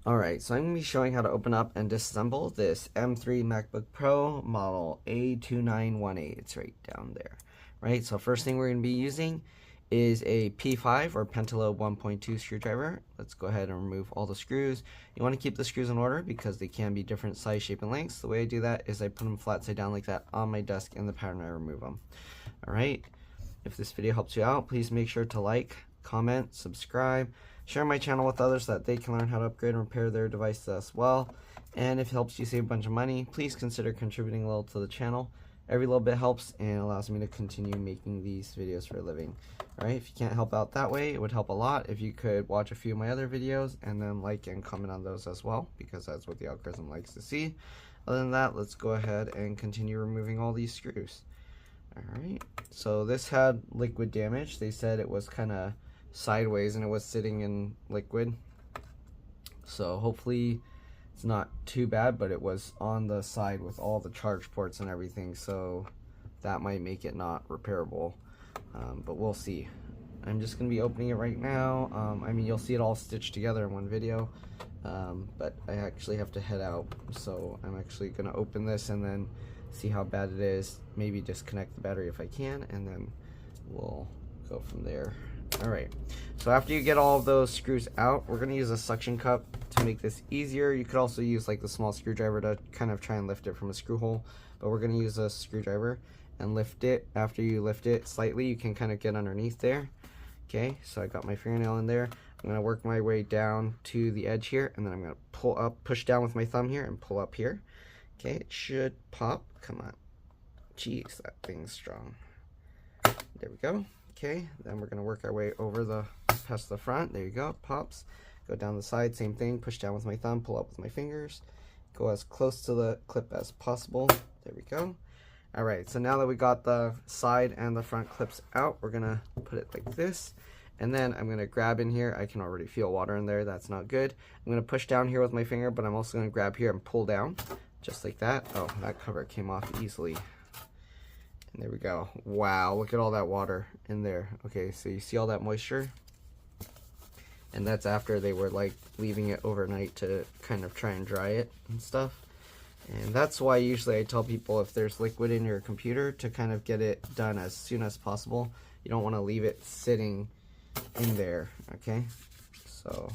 Alright, so I'm going to be showing how to open up and disassemble this M3 MacBook Pro model A2918. It's right down there. Right, so first thing we're going to be using is a P5 or Pentalobe 1.2 screwdriver. Let's go ahead and remove all the screws. You want to keep the screws in order because they can be different size, shape, and lengths. The way I do that is I put them flat side down like that on my desk in the pattern I remove them. Alright, if this video helps you out, please make sure to like, comment, subscribe, share my channel with others so that they can learn how to upgrade and repair their devices as well. And if it helps you save a bunch of money, please consider contributing a little to the channel. Every little bit helps and allows me to continue making these videos for a living. Alright, if you can't help out that way, it would help a lot if you could watch a few of my other videos and then like and comment on those as well, because that's what the algorithm likes to see. Other than that, let's go ahead and continue removing all these screws. Alright, so this had liquid damage. They said it was kind of sideways and it was sitting in liquid, so hopefully it's not too bad, but it was on the side with all the charge ports and everything, so that might make it not repairable, but we'll see. I'm just gonna be opening it right now. I mean, you'll see it all stitched together in one video, but I actually have to head out, so I'm actually gonna open this and then see how bad it is, maybe disconnect the battery if I can, and then we'll go from there. Alright, so after you get all of those screws out, we're going to use a suction cup to make this easier. You could also use like the small screwdriver to kind of try and lift it from a screw hole, but we're going to use a screwdriver and lift it. After you lift it slightly, you can kind of get underneath there. Okay, so I got my fingernail in there. I'm going to work my way down to the edge here, and then I'm going to pull up, push down with my thumb here, and pull up here. Okay, it should pop. Come on. Jeez, that thing's strong. There we go. Okay, then we're going to work our way over past the front. There you go, it pops. Go down the side, same thing, push down with my thumb, pull up with my fingers. Go as close to the clip as possible. There we go. Alright, so now that we got the side and the front clips out, we're going to put it like this. And then I'm going to grab in here. I can already feel water in there, that's not good. I'm going to push down here with my finger, but I'm also going to grab here and pull down, just like that. Oh, that cover came off easily. And there we go. Wow, look at all that water in there. Okay, so you see all that moisture? And that's after they were like leaving it overnight to kind of try and dry it and stuff. And that's why usually I tell people if there's liquid in your computer to kind of get it done as soon as possible. You don't want to leave it sitting in there, okay? So,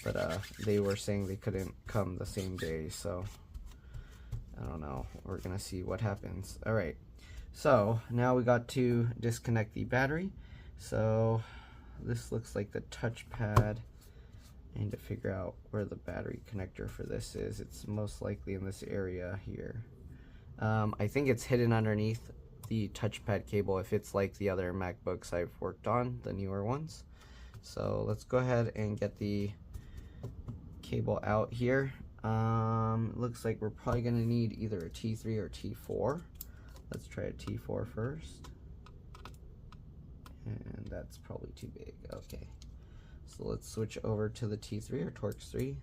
but they were saying they couldn't come the same day, so I don't know. We're gonna see what happens. All right. So now we got to disconnect the battery. So this looks like the touchpad. I need to figure out where the battery connector for this is. It's most likely in this area here. I think it's hidden underneath the touchpad cable if it's like the other MacBooks I've worked on, the newer ones. So let's go ahead and get the cable out here. Looks like we're probably gonna need either a T3 or T4. Let's try a T4 first. And that's probably too big. Okay. So let's switch over to the T3 or Torx 3.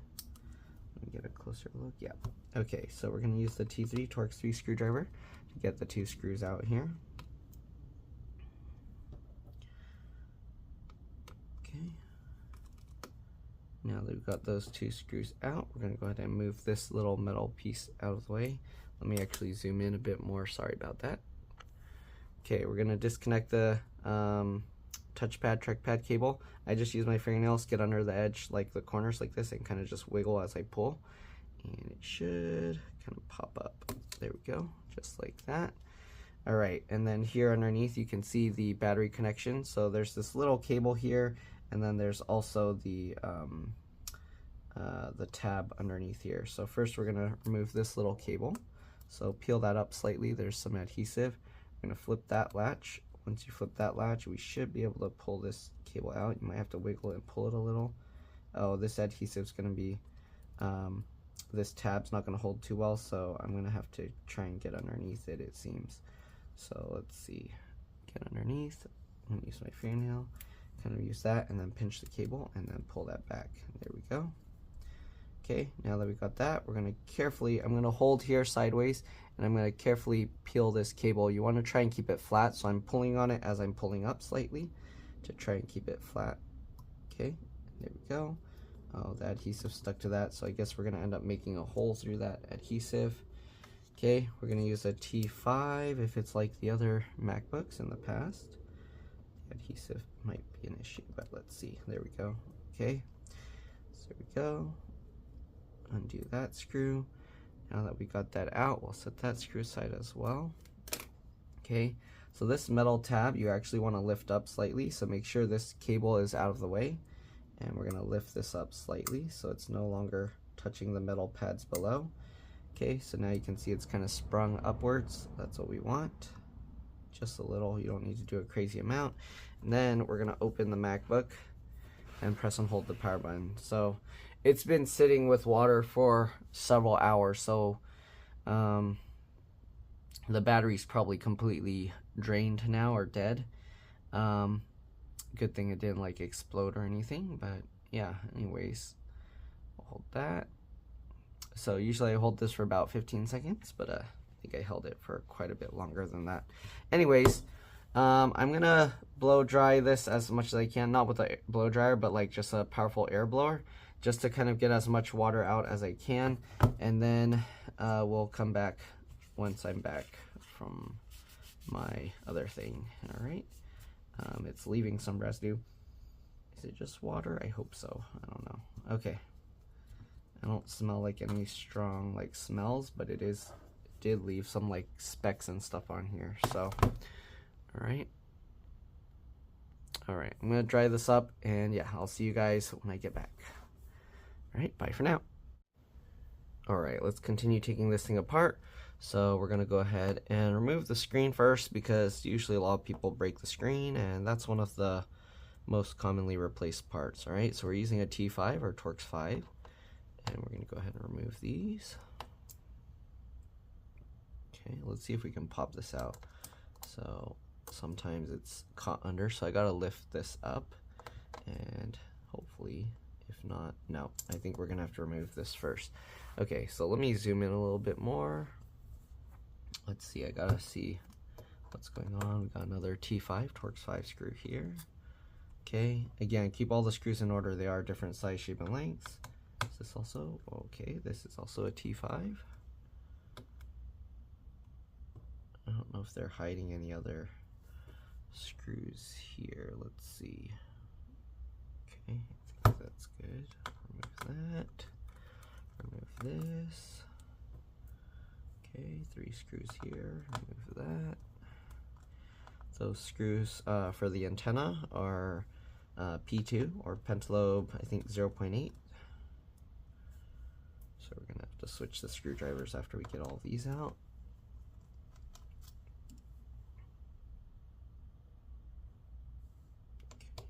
Let me get a closer look. Yeah. Okay, so we're going to use the T3 Torx 3 screwdriver to get the two screws out here. Okay. Now that we've got those two screws out, we're going to go ahead and move this little metal piece out of the way. Let me actually zoom in a bit more. Sorry about that. Okay, we're going to disconnect the touchpad, trackpad cable. I just use my fingernails, get under the edge, like the corners like this, and kind of just wiggle as I pull. And it should kind of pop up. There we go, just like that. All right, and then here underneath you can see the battery connection. So there's this little cable here, and then there's also the tab underneath here. So first we're going to remove this little cable. So peel that up slightly. There's some adhesive. We're going to flip that latch. Once you flip that latch, we should be able to pull this cable out. You might have to wiggle it and pull it a little. Oh, this adhesive is going to be, this tab's not going to hold too well, so I'm going to have to try and get underneath it, it seems. So let's see. Get underneath. I'm going to use my fingernail. Kind of use that and then pinch the cable and then pull that back. There we go. Okay, now that we've got that, we're going to carefully, I'm going to hold here sideways, and I'm going to carefully peel this cable. You want to try and keep it flat, so I'm pulling on it as I'm pulling up slightly to try and keep it flat. Okay, there we go. Oh, the adhesive stuck to that, so I guess we're gonna end up making a hole through that adhesive. Okay, we're gonna use a T5 if it's like the other MacBooks in the past. The adhesive might be an issue, but let's see. There we go. Okay, so there we go. Undo that screw. Now that we got that out, we'll set that screw aside as well. Okay, so this metal tab you actually want to lift up slightly, so make sure this cable is out of the way. And we're going to lift this up slightly so it's no longer touching the metal pads below. Okay, so now you can see it's kind of sprung upwards. That's what we want. Just a little, you don't need to do a crazy amount. And then we're going to open the MacBook and press and hold the power button. So it's been sitting with water for several hours, so the battery's probably completely drained now or dead. Good thing it didn't like explode or anything, but yeah, anyways, I'll hold that. So usually I hold this for about 15 seconds, but I think I held it for quite a bit longer than that. Anyways, I'm gonna blow dry this as much as I can, not with a blow dryer, but like just a powerful air blower, just to kind of get as much water out as I can, and then we'll come back once I'm back from my other thing. All right. It's leaving some residue. Is it just water? I hope so. I don't know. Okay. I don't smell like any strong like smells, but it did leave some like specks and stuff on here. So, all right. All right. I'm gonna dry this up, and yeah, I'll see you guys when I get back. All right. Bye for now. All right. Let's continue taking this thing apart. So we're gonna go ahead and remove the screen first, because usually a lot of people break the screen, and that's one of the most commonly replaced parts. All right, so we're using a T5 or Torx 5, and we're gonna go ahead and remove these. Okay, let's see if we can pop this out. So sometimes it's caught under, so I gotta lift this up, and hopefully, if not, no, I think we're gonna have to remove this first. Okay, so let me zoom in a little bit more. Let's see, I gotta see what's going on. We got another T5, Torx 5 screw here. Okay, again, keep all the screws in order. They are different size, shape, and lengths. Is this also, okay, this is also a T5. I don't know if they're hiding any other screws here. Let's see. Okay, I think that's good. Remove that. Remove this. Okay, 3 screws here. Remove that. Those screws for the antenna are P2 or pentalobe, I think 0.8. So we're gonna have to switch the screwdrivers after we get all these out. Okay.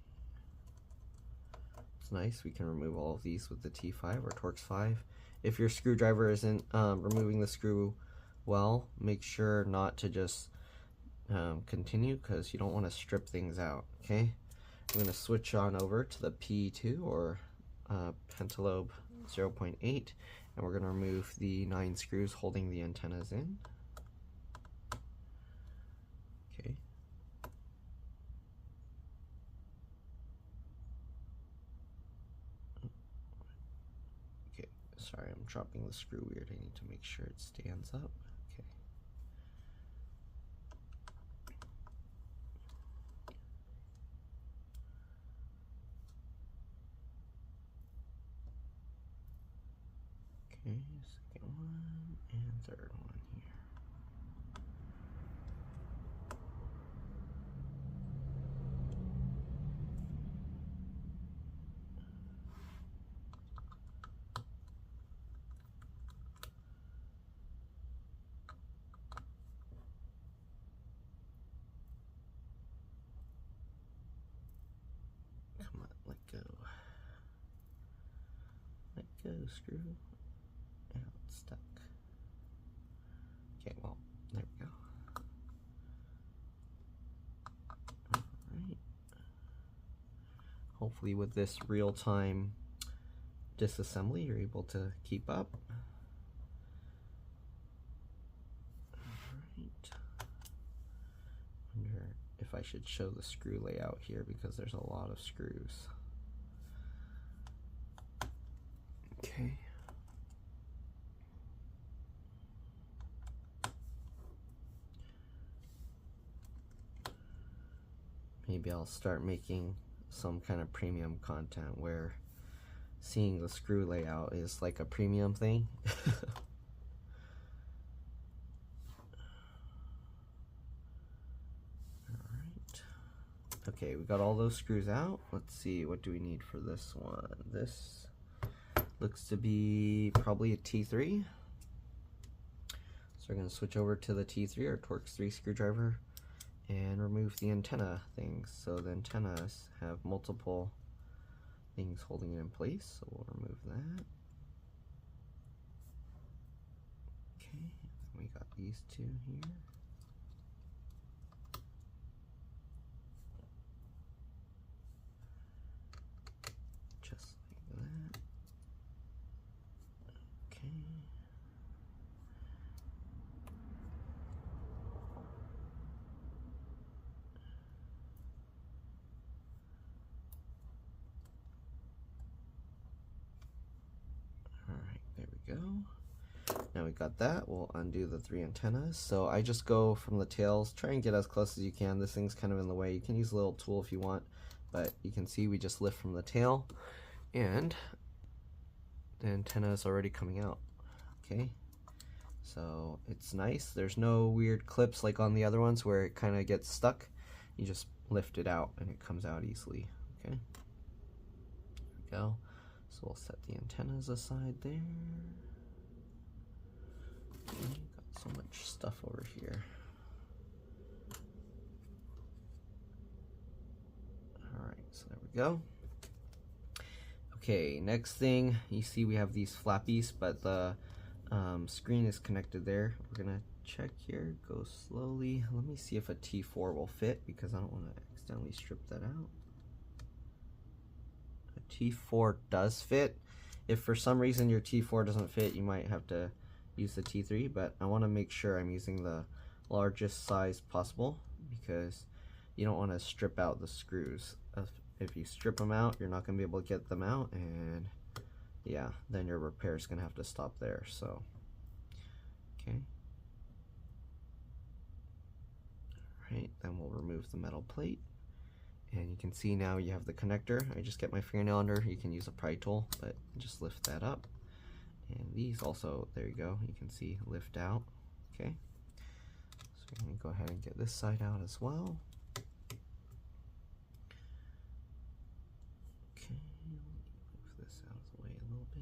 It's nice, we can remove all of these with the T5 or Torx 5. If your screwdriver isn't removing the screw well, make sure not to just continue, because you don't want to strip things out. Okay, I'm going to switch on over to the P2 or pentalobe 0.8, and we're going to remove the 9 screws holding the antennas in. Okay. Okay, sorry, I'm dropping the screw weird. I need to make sure it stands up. Okay. Okay, second one and third one here. Come on, let go. Let go, screw. Now it's stuck. Okay, well, there we go. Alright. Hopefully with this real-time disassembly, you're able to keep up. Alright. Wonder if I should show the screw layout here, because there's a lot of screws. Okay. Maybe I'll start making some kind of premium content where seeing the screw layout is like a premium thing. Alright. Okay, we got all those screws out. Let's see, what do we need for this one? This looks to be probably a T3. So we're going to switch over to the T3 or Torx 3 screwdriver and remove the antenna things. So the antennas have multiple things holding it in place, so we'll remove that. Okay, we got these two here. Just like that. Okay. Go. Now we got that, we'll undo the 3 antennas. So I just go from the tails, try and get as close as you can. This thing's kind of in the way. You can use a little tool if you want, but you can see we just lift from the tail and the antenna is already coming out. Okay, so it's nice. There's no weird clips like on the other ones where it kind of gets stuck. You just lift it out and it comes out easily. Okay, there we go. So we'll set the antennas aside there. Okay, got so much stuff over here. Alright, so there we go. Okay, next thing, you see we have these flappies, but the screen is connected there. We're gonna check here, go slowly. Let me see if a T4 will fit because I don't want to accidentally strip that out. T4 does fit. If for some reason your T4 doesn't fit, you might have to use the T3, but I want to make sure I'm using the largest size possible because you don't want to strip out the screws. If you strip them out, you're not going to be able to get them out, and yeah, then your repair is going to have to stop there. So okay, alright, then we'll remove the metal plate. And you can see now you have the connector. I just get my fingernail under. You can use a pry tool, but just lift that up. And these also, there you go, you can see lift out. Okay, so we're going to go ahead and get this side out as well. Okay, move this out of the way a little bit.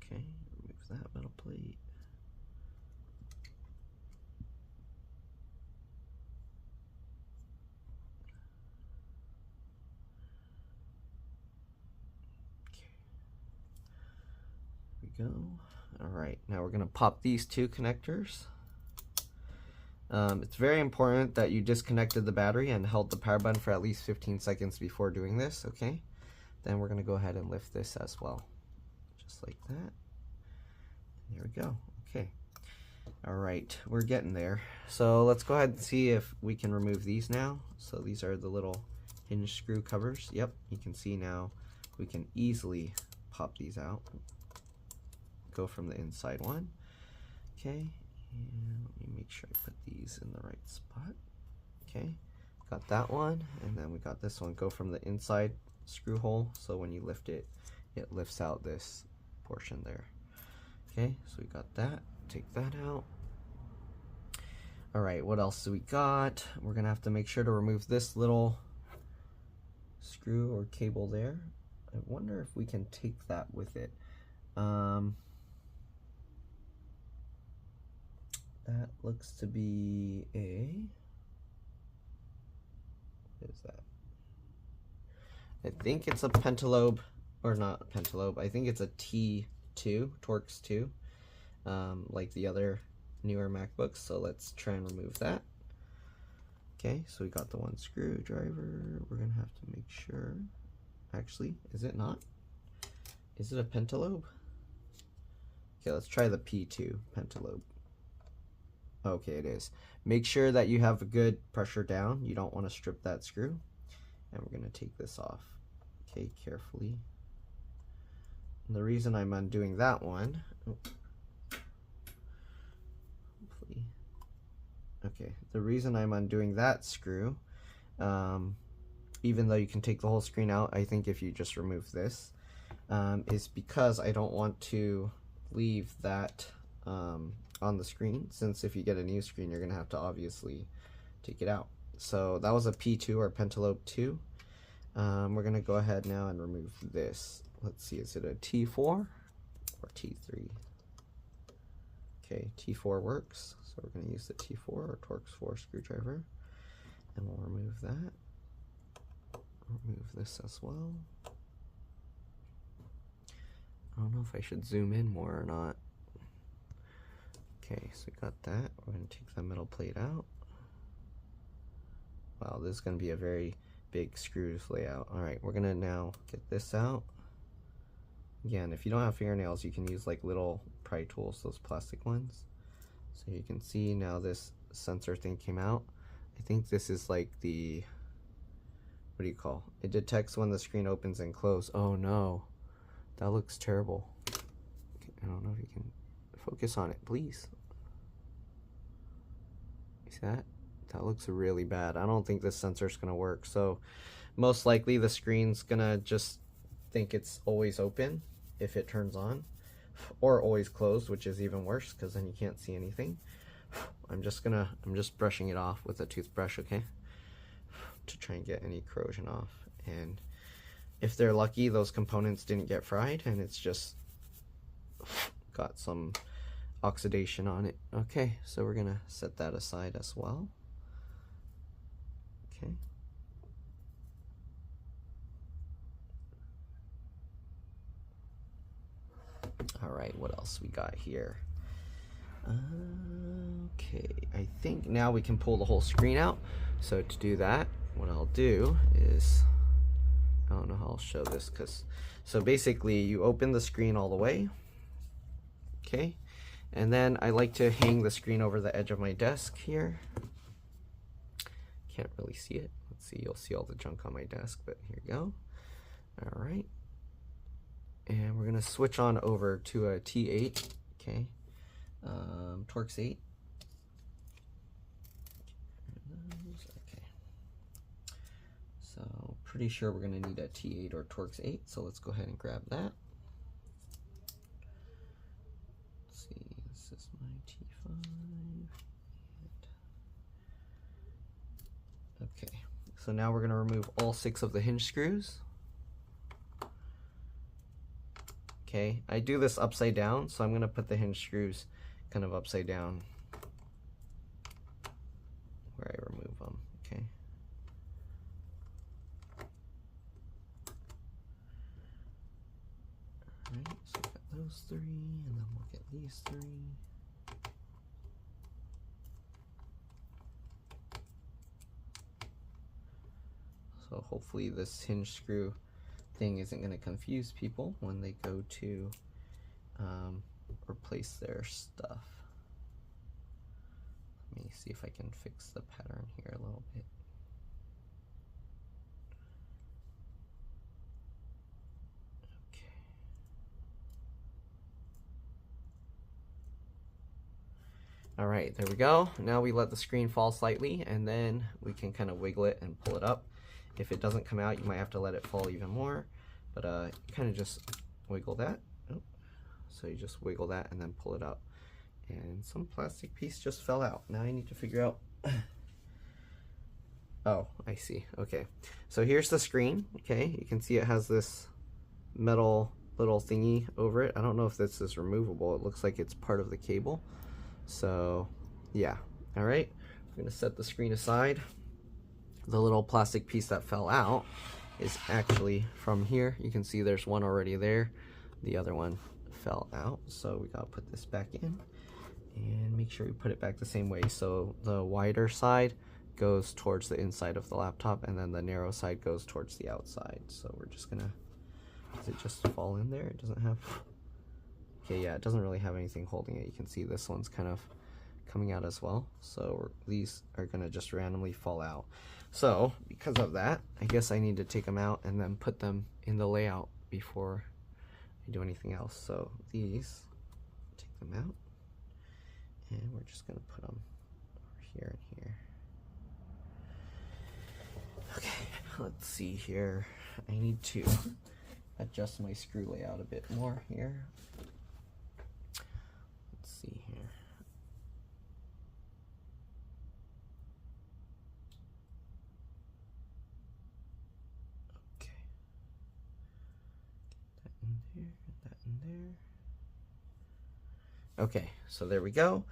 Okay, remove that metal plate. Okay, there we go. Alright, now we're going to pop these two connectors. It's very important that you disconnected the battery and held the power button for at least 15 seconds before doing this, okay? Then we're going to go ahead and lift this as well. Just like that. There we go. Okay. All right, we're getting there. So let's go ahead and see if we can remove these now. So these are the little hinge screw covers. Yep, you can see now we can easily pop these out. Go from the inside one. Okay, and let me make sure I put these in the right spot. Okay, got that one, and then we got this one. Go from the inside screw hole, so when you lift it, it lifts out this portion there. Okay, so we got that. Take that out. All right, what else do we got? We're gonna have to make sure to remove this little screw or cable there. I wonder if we can take that with it. That looks to be a, what is that? I think it's a pentalobe, or not pentalobe, I think it's a T2, Torx 2, like the other newer MacBooks, so let's try and remove that. Okay, so we got the one screwdriver. We're gonna have to make sure, actually, is it not? Is it a pentalobe? Okay, let's try the P2 pentalobe. Okay, it is. Make sure that you have a good pressure down. You don't want to strip that screw. And we're going to take this off. Okay, carefully. And the reason I'm undoing that one, hopefully, okay, the reason I'm undoing that screw, even though you can take the whole screen out, I think if you just remove this, is because I don't want to leave that on the screen, since if you get a new screen, you're going to have to obviously take it out. So that was a P2 or Pentalobe 2. We're going to go ahead now and remove this. Let's see, is it a T4 or T3? Okay, T4 works, so we're going to use the T4 or Torx 4 screwdriver, and we'll remove that. Remove this as well. I don't know if I should zoom in more or not. Okay, so we got that. We're going to take the middle plate out. Wow, this is going to be a very big screws layout. Alright, we're going to now get this out. Again, if you don't have fingernails, you can use like little pry tools, those plastic ones. So you can see now this sensor thing came out. I think this is like the, what do you call? It detects when the screen opens and closes. Oh no, that looks terrible. Okay, I don't know if you can focus on it, please. You see that? That looks really bad. I don't think this sensor is gonna work. So most likely the screen's gonna just think it's always open if it turns on, or always closed, which is even worse because then you can't see anything. I'm just brushing it off with a toothbrush, okay, to try and get any corrosion off. And if they're lucky, those components didn't get fried and it's just got some oxidation on it. Okay, so we're gonna set that aside as well. Okay. All right, what else we got here? Okay, I think now we can pull the whole screen out. So to do that, what I'll do is, I don't know how I'll show this, so basically you open the screen all the way, okay, and then I like to hang the screen over the edge of my desk here. Can't really see it. Let's see, you'll see all the junk on my desk, but here you go. All right. And we're gonna switch on over to a T8, okay, Torx 8. Okay, so pretty sure we're gonna need a T8 or Torx 8, so let's go ahead and grab that. Let's see, this is my T5. Okay, so now we're gonna remove all 6 of the hinge screws. Okay, I do this upside down, so I'm going to put the hinge screws kind of upside down where I remove them, okay. Alright, so we've got those 3, and then we'll get these 3. So hopefully this hinge screw thing isn't going to confuse people when they go to replace their stuff. Let me see if I can fix the pattern here a little bit. Okay. All right, there we go. Now we let the screen fall slightly, and then we can kind of wiggle it and pull it up. If it doesn't come out, you might have to let it fall even more, but kind of just wiggle that. Oh. So you just wiggle that and then pull it up. And some plastic piece just fell out. Now I need to figure out. Oh, I see. Okay. So here's the screen. Okay. You can see it has this metal little thingy over it. I don't know if this is removable. It looks like it's part of the cable. So yeah. All right. I'm going to set the screen aside. The little plastic piece that fell out is actually from here. You can see there's one already there. The other one fell out. So we gotta put this back in and make sure we put it back the same way. So the wider side goes towards the inside of the laptop, and then the narrow side goes towards the outside. So we're just gonna, does it just fall in there? It doesn't have, okay, yeah, it doesn't really have anything holding it. You can see this one's kind of coming out as well. So these are gonna just randomly fall out. So because of that, I guess I need to take them out and then put them in the layout before I do anything else. So these, take them out, and we're just gonna put them over here and here. Okay, let's see here. I need to adjust my screw layout a bit more here. Let's see here. Okay. Get that in there, get that in there. Okay, so there we go.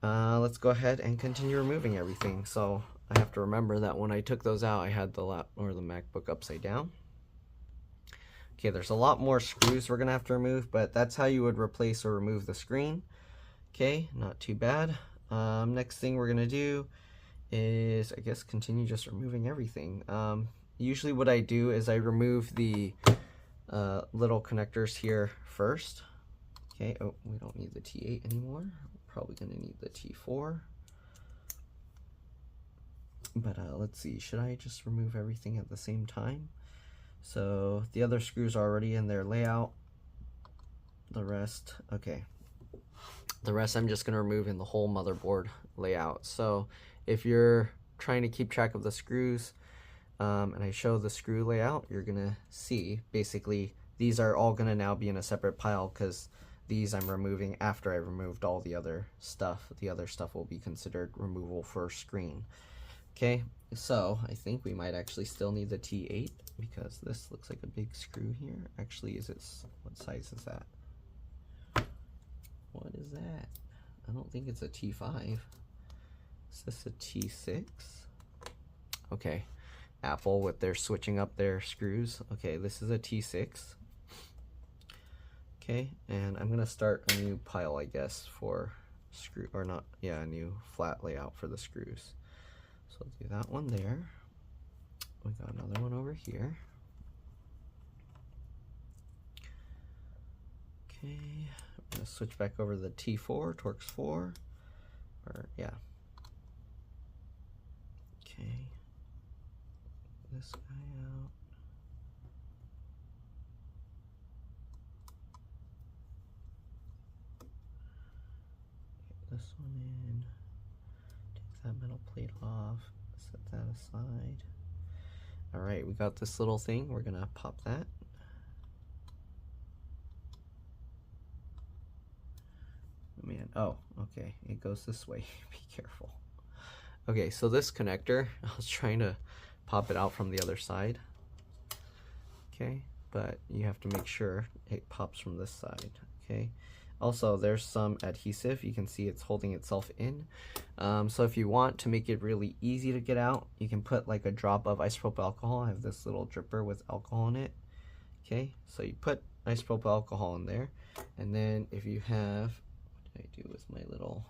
Let's go ahead and continue removing everything. So I have to remember that when I took those out, I had the MacBook upside down. Okay, there's a lot more screws we're gonna have to remove, but that's how you would replace or remove the screen. Okay, not too bad. Next thing we're gonna do is, I guess, continue just removing everything. Usually what I do is I remove the little connectors here first. Okay, oh, we don't need the T8 anymore. We're probably gonna need the T4. But let's see, should I just remove everything at the same time? So the other screws are already in their layout. The rest, okay. The rest I'm just gonna remove in the whole motherboard layout. So if you're trying to keep track of the screws, and I show the screw layout, you're gonna see basically these are all gonna now be in a separate pile because these I'm removing after I removed all the other stuff. The other stuff will be considered removal for screen. Okay, so I think we might actually still need the T8 because this looks like a big screw here. Actually, what size is that? What is that? I don't think it's a T5. Is this a T6? Okay, Apple with their switching up their screws. Okay, this is a T6. Okay, and I'm gonna start a new pile, I guess, for screw, or not, yeah, a new flat layout for the screws. So I'll do that one there. We got another one over here. Okay, I'm gonna switch back over to the T4, Torx 4, or yeah. Okay, this guy out. Get this one in. Take that metal plate off. Set that aside. All right, we got this little thing. We're gonna pop that. Man, oh, okay, it goes this way. Be careful. Okay, so this connector, I was trying to pop it out from the other side. Okay, but you have to make sure it pops from this side. Okay. Also, there's some adhesive. You can see it's holding itself in. So if you want to make it really easy to get out, you can put like a drop of isopropyl alcohol. I have this little dripper with alcohol in it. Okay, so you put isopropyl alcohol in there. And then if you have, what did I do with my little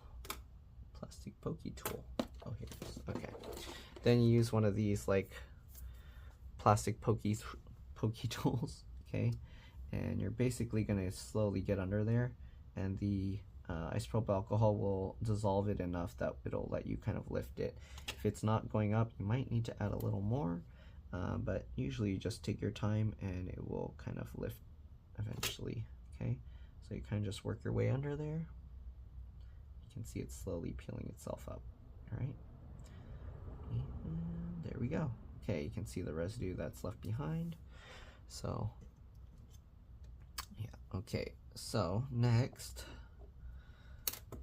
plastic pokey tool? Oh, here it is. Okay. Then you use one of these like plastic pokey tools. Okay. And you're basically going to slowly get under there. And the isopropyl alcohol will dissolve it enough that it'll let you kind of lift it. If it's not going up, you might need to add a little more, but usually you just take your time and it will kind of lift eventually. Okay, so you kind of just work your way under there. You can see it's slowly peeling itself up. All right, and there we go. Okay, you can see the residue that's left behind. So yeah, okay. So next,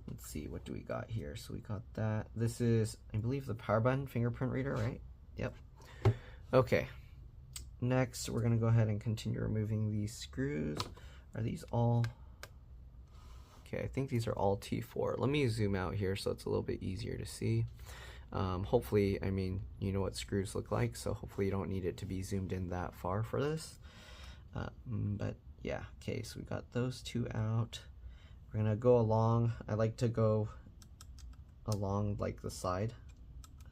let's see, what do we got here? So we got that. This is, I believe, the power button fingerprint reader, right? Yep. Okay. Next, we're gonna go ahead and continue removing these screws. Are these all? Okay, I think these are all T4. Let me zoom out here so it's a little bit easier to see. Hopefully, I mean, you know what screws look like, so hopefully you don't need it to be zoomed in that far for this. But yeah, okay, so we got those two out. We're gonna go along. I like to go along like the side.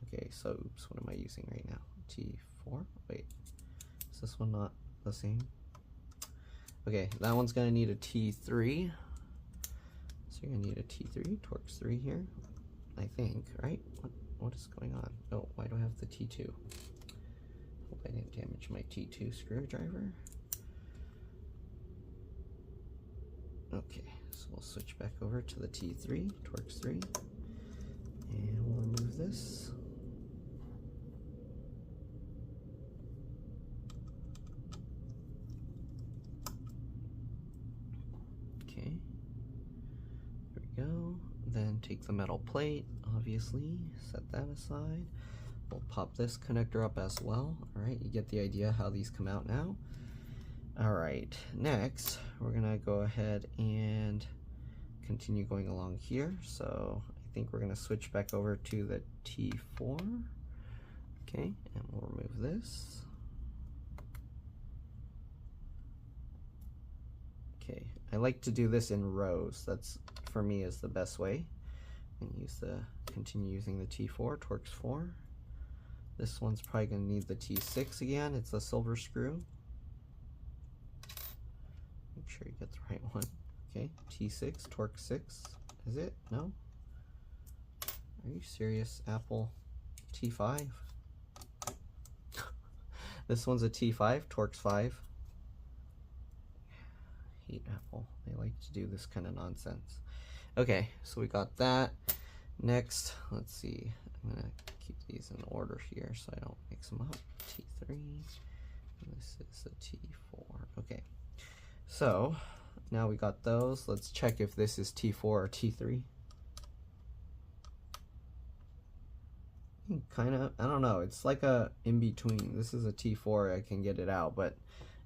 Okay, so oops, what am I using right now? T4? Wait, is this one not the same? Okay, that one's gonna need a T3. So you're gonna need a T3, Torx 3 here. I think, right? What is going on? Oh, why do I have the T2? Hope I didn't damage my T2 screwdriver. Okay, so we'll switch back over to the T3, Torx 3, and we'll remove this. Okay, there we go. Then take the metal plate, obviously, set that aside. We'll pop this connector up as well. All right, you get the idea how these come out now. All right, next we're gonna go ahead and continue going along here. So I think we're gonna switch back over to the T4. Okay, and we'll remove this. Okay, I like to do this in rows. That's, for me, is the best way. And continue using the T4, Torx 4. This one's probably gonna need the T6 again. It's a silver screw. Make sure you get the right one. Okay, T6, Torx 6. Is it? No? Are you serious, Apple? T5? This one's a T5, Torx 5. I hate Apple. They like to do this kind of nonsense. Okay, so we got that. Next, let's see. I'm gonna keep these in order here so I don't mix them up. T3. And this is a T4. Okay. So now we got those. Let's check if this is T4 or T3. Kind of, I don't know. It's like a in between. This is a T4. I can get it out, but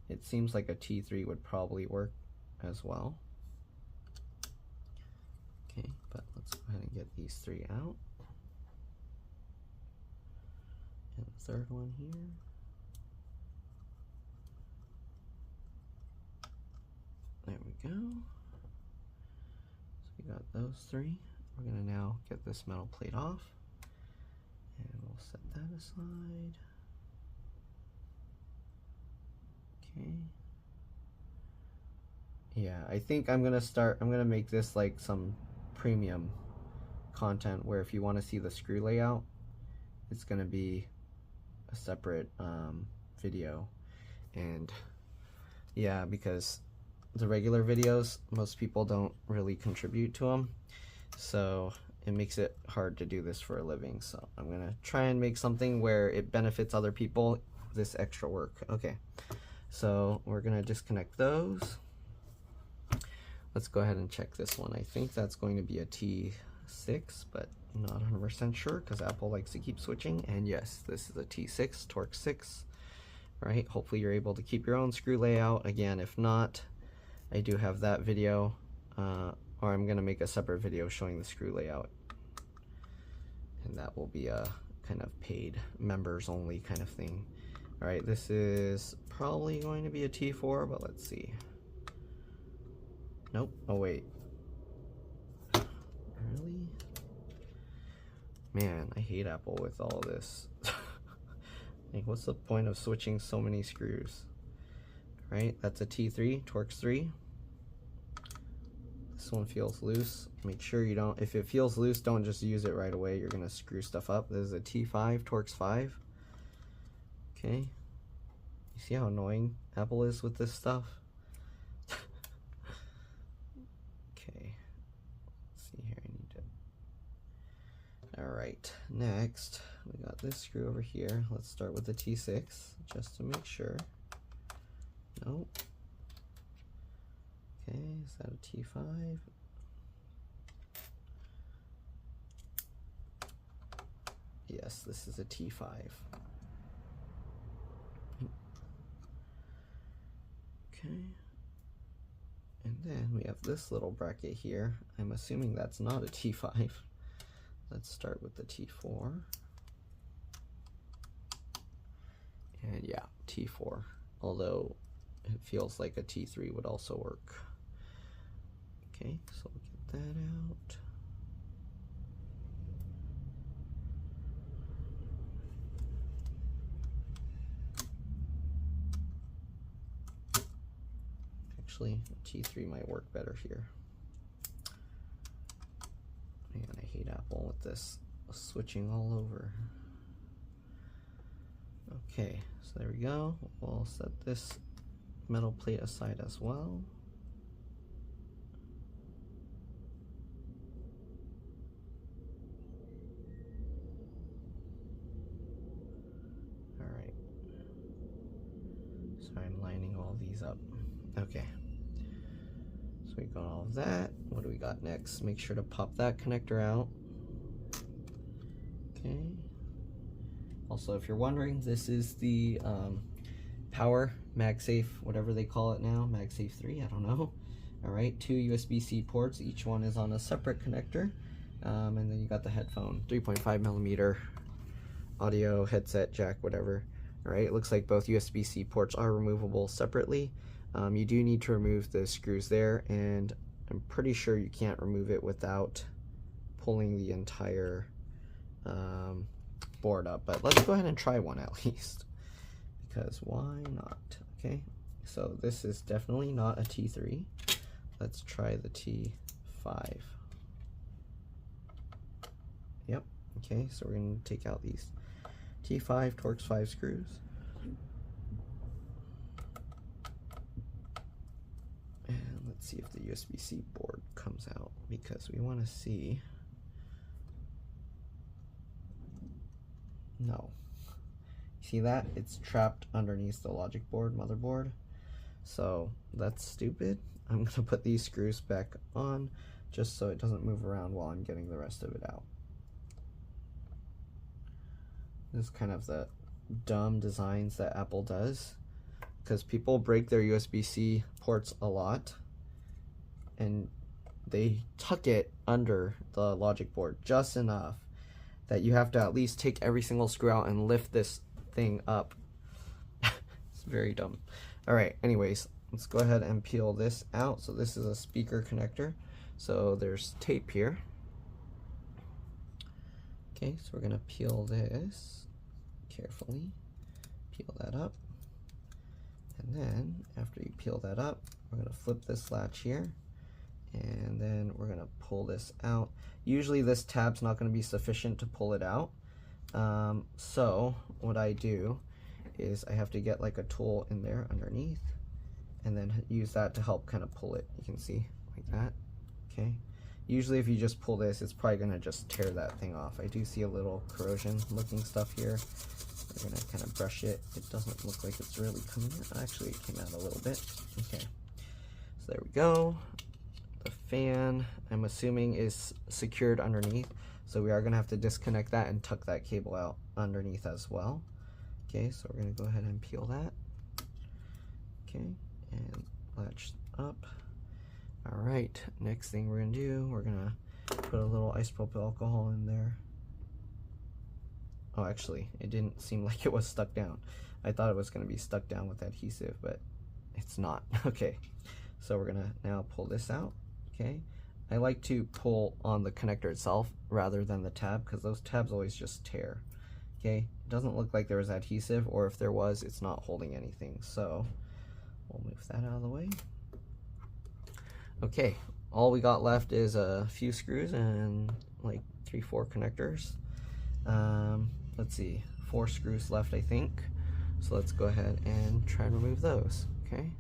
it seems like a T3 would probably work as well. Okay, but let's go ahead and get these three out. And the third one here. There we go. So we got those three. We're gonna now get this metal plate off. And we'll set that aside. Okay. Yeah, I think I'm gonna make this like some premium content where if you want to see the screw layout, it's gonna be a separate video. And yeah, because the regular videos, most people don't really contribute to them, so it makes it hard to do this for a living. So I'm gonna try and make something where it benefits other people, this extra work. Okay, so we're gonna disconnect those. Let's go ahead and check this one. I think that's going to be a T6, but I'm not 100% sure because Apple likes to keep switching. And yes, this is a T6, Torx 6, right? Hopefully you're able to keep your own screw layout. Again, if not, I do have that video, or I'm gonna make a separate video showing the screw layout. And that will be a kind of paid members only kind of thing. All right, this is probably going to be a T4, but let's see. Nope, oh wait. Really? Man, I hate Apple with all this. Like, what's the point of switching so many screws? Right, that's a T3, Torx 3. This one feels loose. Make sure you don't, if it feels loose, don't just use it right away. You're gonna screw stuff up. This is a T5, Torx 5. Okay. You see how annoying Apple is with this stuff? Okay. Let's see here, I need to. Alright, next, we got this screw over here. Let's start with the T6, just to make sure. Nope. Okay, is that a T5? Yes, this is a T5. Okay. And then we have this little bracket here. I'm assuming that's not a T5. Let's start with the T4. And yeah, T4. Although it feels like a T3 would also work. Okay, so we'll get that out. Actually, T3 might work better here. Man, I hate Apple. Apple with this switching all over. Okay, so there we go. We'll set this metal plate aside as well. All right. So I'm lining all these up. Okay. So we got all of that. What do we got next? Make sure to pop that connector out. Okay. Also, if you're wondering, this is the power MagSafe, whatever they call it now, MagSafe 3, I don't know. All right, 2 USB-C ports. Each one is on a separate connector. And then you got the headphone, 3.5mm audio, headset, jack, whatever. All right, it looks like both USB-C ports are removable separately. You do need to remove the screws there, and I'm pretty sure you can't remove it without pulling the entire board up, but let's go ahead and try one at least, because why not? Okay, so this is definitely not a T3. Let's try the T5. Yep. Okay, so we're going to take out these T5 Torx 5 screws. And let's see if the USB-C board comes out, because we want to see. No. See that? It's trapped underneath the logic board, motherboard. So that's stupid. I'm going to put these screws back on just so it doesn't move around while I'm getting the rest of it out. This is kind of the dumb designs that Apple does, because people break their USB-C ports a lot and they tuck it under the logic board just enough that you have to at least take every single screw out and lift this thing up. It's very dumb. All right, anyways, let's go ahead and peel this out. So this is a speaker connector. So there's tape here. Okay, so we're gonna peel this carefully. Peel that up. And then after you peel that up, we're gonna flip this latch here. And then we're gonna pull this out. Usually this tab's not gonna be sufficient to pull it out. So what I do is I have to get like a tool in there underneath and then use that to help kind of pull it. You can see like that, okay? Usually if you just pull this, it's probably gonna just tear that thing off. I do see a little corrosion looking stuff here. We're gonna kind of brush it. It doesn't look like it's really coming out. Actually, it came out a little bit. Okay, so there we go. The fan, I'm assuming, is secured underneath, so we are gonna have to disconnect that and tuck that cable out underneath as well. Okay, so we're gonna go ahead and peel that. Okay, and latch up. All right, next thing we're gonna do, we're gonna put a little isopropyl alcohol in there. Oh, actually, it didn't seem like it was stuck down. I thought it was gonna be stuck down with adhesive, but it's not. Okay, so we're gonna now pull this out. Okay, I like to pull on the connector itself rather than the tab, because those tabs always just tear. Okay, it doesn't look like there was adhesive, or if there was, it's not holding anything. So we'll move that out of the way. Okay, all we got left is a few screws and like 3-4 connectors. Let's see, 4 screws left, I think. So let's go ahead and try and remove those. Okay,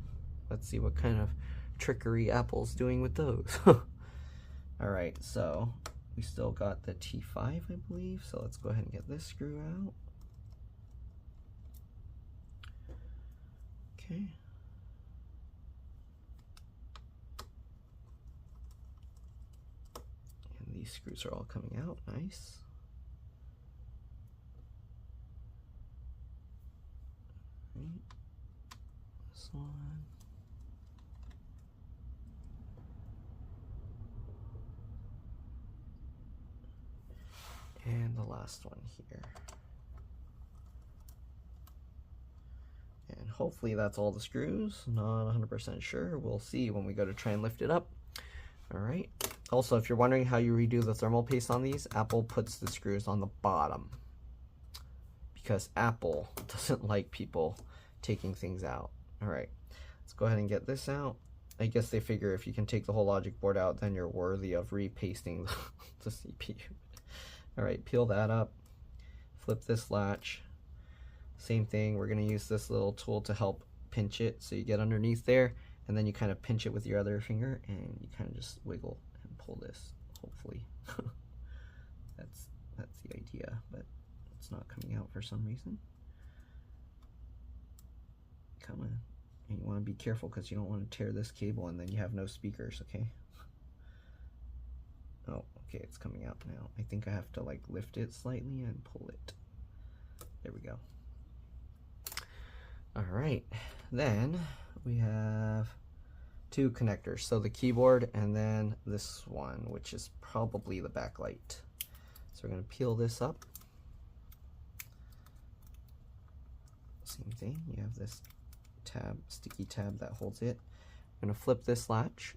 let's see what kind of trickery Apple's doing with those. All right, so we still got the T5, I believe. So let's go ahead and get this screw out. Okay. And these screws are all coming out, nice. Right. This one. And the last one here. And hopefully that's all the screws. Not 100% sure. We'll see when we go to try and lift it up. All right. Also, if you're wondering how you redo the thermal paste on these, Apple puts the screws on the bottom, because Apple doesn't like people taking things out. All right, let's go ahead and get this out. I guess they figure if you can take the whole logic board out, then you're worthy of repasting the CPU. All right, peel that up, flip this latch. Same thing, we're going to use this little tool to help pinch it. So you get underneath there, and then you kind of pinch it with your other finger, and you kind of just wiggle and pull this, hopefully. That's the idea, but it's not coming out for some reason. Come on. And you want to be careful because you don't want to tear this cable and then you have no speakers, okay? Oh, okay, it's coming out now. I think I have to like lift it slightly and pull it. There we go. All right, then we have two connectors. So the keyboard and then this one, which is probably the backlight. So we're gonna peel this up. Same thing, you have this tab, sticky tab that holds it. I'm gonna flip this latch.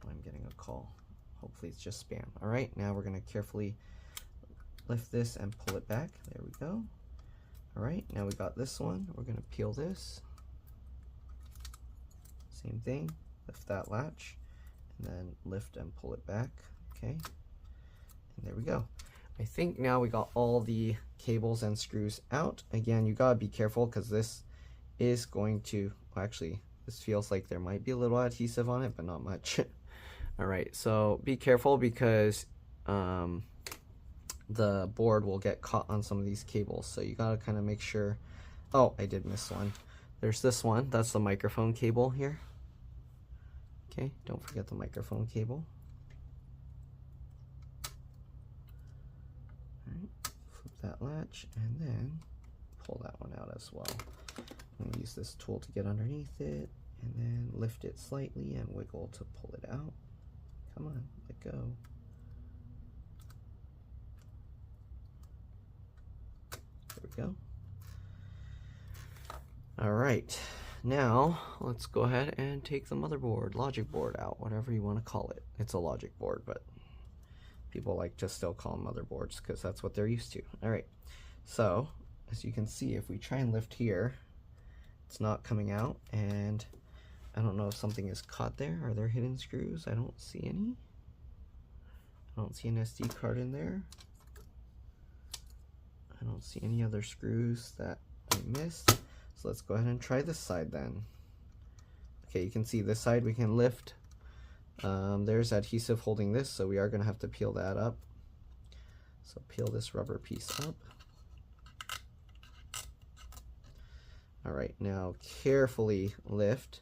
Oh, I'm getting a call. Hopefully it's just spam. All right, now we're gonna carefully lift this and pull it back. There we go. All right, now we got this one. We're gonna peel this. Same thing, lift that latch, and then lift and pull it back, okay? And there we go. I think now we got all the cables and screws out. Again, you gotta be careful because this is going to, well, actually, this feels like there might be a little adhesive on it, but not much. All right, so be careful because the board will get caught on some of these cables. So you gotta kind of make sure. Oh, I did miss one. There's this one, that's the microphone cable here. Okay, don't forget the microphone cable. All right, flip that latch and then pull that one out as well. I'm gonna use this tool to get underneath it and then lift it slightly and wiggle to pull it out. Come on, let go. There we go. All right, now let's go ahead and take the motherboard, logic board out, whatever you want to call it. It's a logic board, but people like to still call them motherboards because that's what they're used to. All right, so as you can see, if we try and lift here, it's not coming out, and I don't know if something is caught there. Are there hidden screws? I don't see any. I don't see an SD card in there. I don't see any other screws that I missed. So let's go ahead and try this side then. Okay, you can see this side we can lift. There's adhesive holding this, so we are going to have to peel that up. So peel this rubber piece up. All right, now carefully lift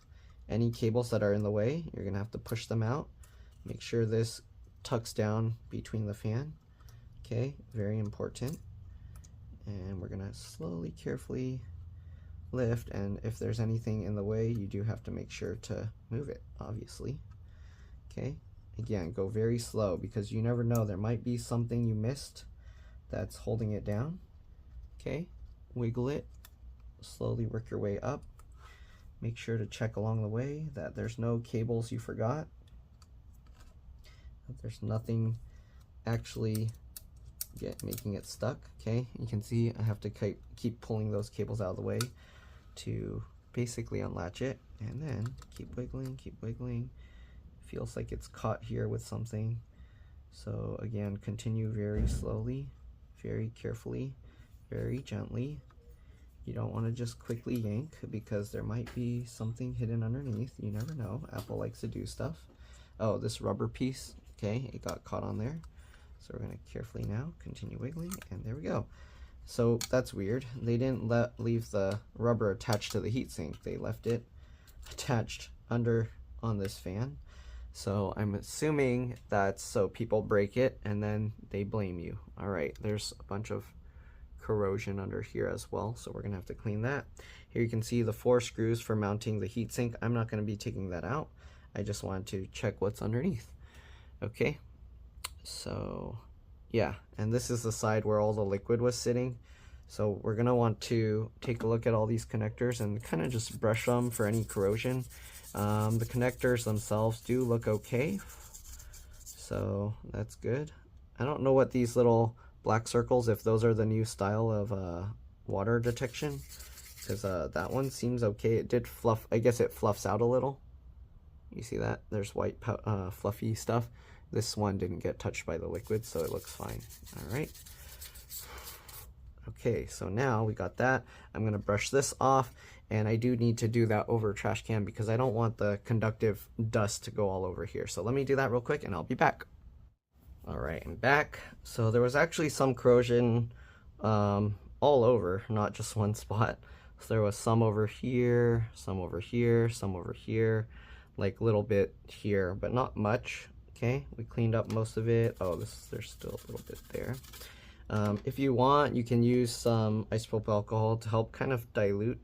any cables that are in the way. You're going to have to push them out. Make sure this tucks down between the fan. Okay, very important. And we're going to slowly, carefully lift, and if there's anything in the way, you do have to make sure to move it, obviously. Okay, again, go very slow because you never know, there might be something you missed that's holding it down. Okay, wiggle it, slowly work your way up. Make sure to check along the way that there's no cables you forgot, that there's nothing actually making it stuck. Okay, you can see I have to keep pulling those cables out of the way to basically unlatch it, and then keep wiggling, keep wiggling. Feels like it's caught here with something, so again, continue very slowly, very carefully, very gently. You don't want to just quickly yank because there might be something hidden underneath. You never know. Apple likes to do stuff. Oh, this rubber piece, okay, it got caught on there. So we're going to carefully now continue wiggling, and there we go. So that's weird. They didn't leave the rubber attached to the heatsink. They left it attached under on this fan. So I'm assuming that's so people break it and then they blame you. All right, there's a bunch of corrosion under here as well, so we're going to have to clean that. Here you can see the 4 screws for mounting the heatsink. I'm not going to be taking that out. I just wanted to check what's underneath. Okay. So yeah, and this is the side where all the liquid was sitting. So we're gonna want to take a look at all these connectors and kind of just brush them for any corrosion. The connectors themselves do look okay, so that's good. I don't know what these little black circles, if those are the new style of water detection, because that one seems okay. It did fluff, I guess it fluffs out a little. You see that? There's white fluffy stuff. This one didn't get touched by the liquid, so it looks fine. All right. Okay, so now we got that. I'm gonna brush this off, and I do need to do that over a trash can because I don't want the conductive dust to go all over here. So let me do that real quick and I'll be back. All right, I'm back. So there was actually some corrosion all over, not just one spot. So there was some over here, some over here, some over here, like a little bit here, but not much. Okay, we cleaned up most of it. Oh, there's still a little bit there. If you want, you can use some isopropyl alcohol to help kind of dilute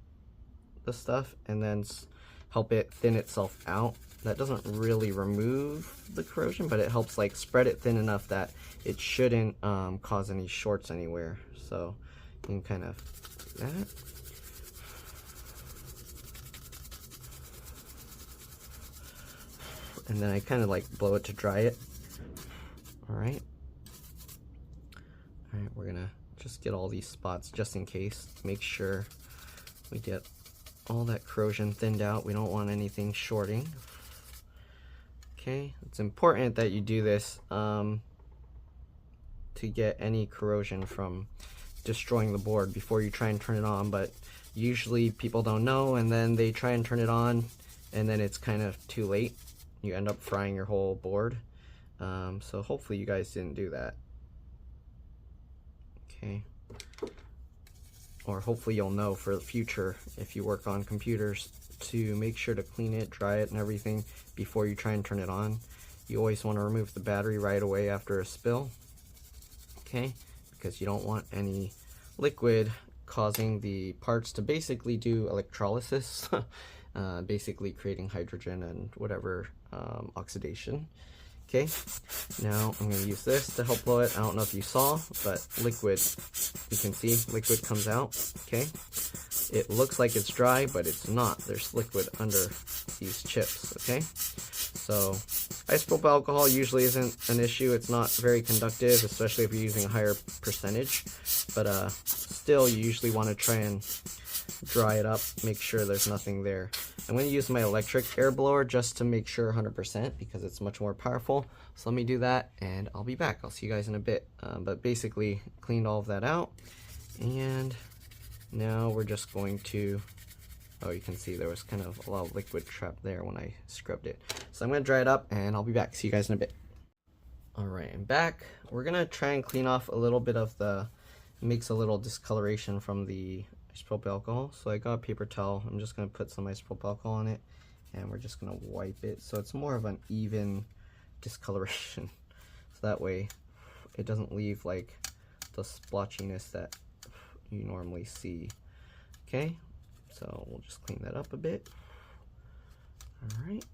the stuff and then help it thin itself out. That doesn't really remove the corrosion, but it helps like spread it thin enough that it shouldn't cause any shorts anywhere. So you can kind of do that. And then I kind of like blow it to dry it. All right. All right, we're gonna just get all these spots just in case. Make sure we get all that corrosion thinned out. We don't want anything shorting. Okay, it's important that you do this to get any corrosion from destroying the board before you try and turn it on, but usually people don't know and then they try and turn it on and then it's kind of too late. You end up frying your whole board. So hopefully you guys didn't do that. Okay. Or hopefully you'll know for the future if you work on computers to make sure to clean it, dry it and everything before you try and turn it on. You always want to remove the battery right away after a spill. Okay, because you don't want any liquid causing the parts to basically do electrolysis, basically creating hydrogen and whatever oxidation. Okay, now I'm going to use this to help blow it. I don't know if you saw, but liquid, you can see liquid comes out. Okay, it looks like it's dry, but it's not. There's liquid under these chips. Okay, so isopropyl alcohol usually isn't an issue. It's not very conductive, especially if you're using a higher percentage, but still you usually want to try and dry it up, make sure there's nothing there. I'm going to use my electric air blower just to make sure 100% because it's much more powerful. So let me do that and I'll be back. I'll see you guys in a bit. But basically cleaned all of that out, and now we're just going to, oh, you can see there was kind of a lot of liquid trapped there when I scrubbed it. So I'm going to dry it up and I'll be back. See you guys in a bit. Alright, I'm back. We're going to try and clean off a little bit of the, makes a little discoloration from the isopropyl alcohol. So I got a paper towel. I'm just going to put some isopropyl alcohol on it and we're just going to wipe it so it's more of an even discoloration. So that way it doesn't leave like the splotchiness that you normally see. Okay, so we'll just clean that up a bit. Alright,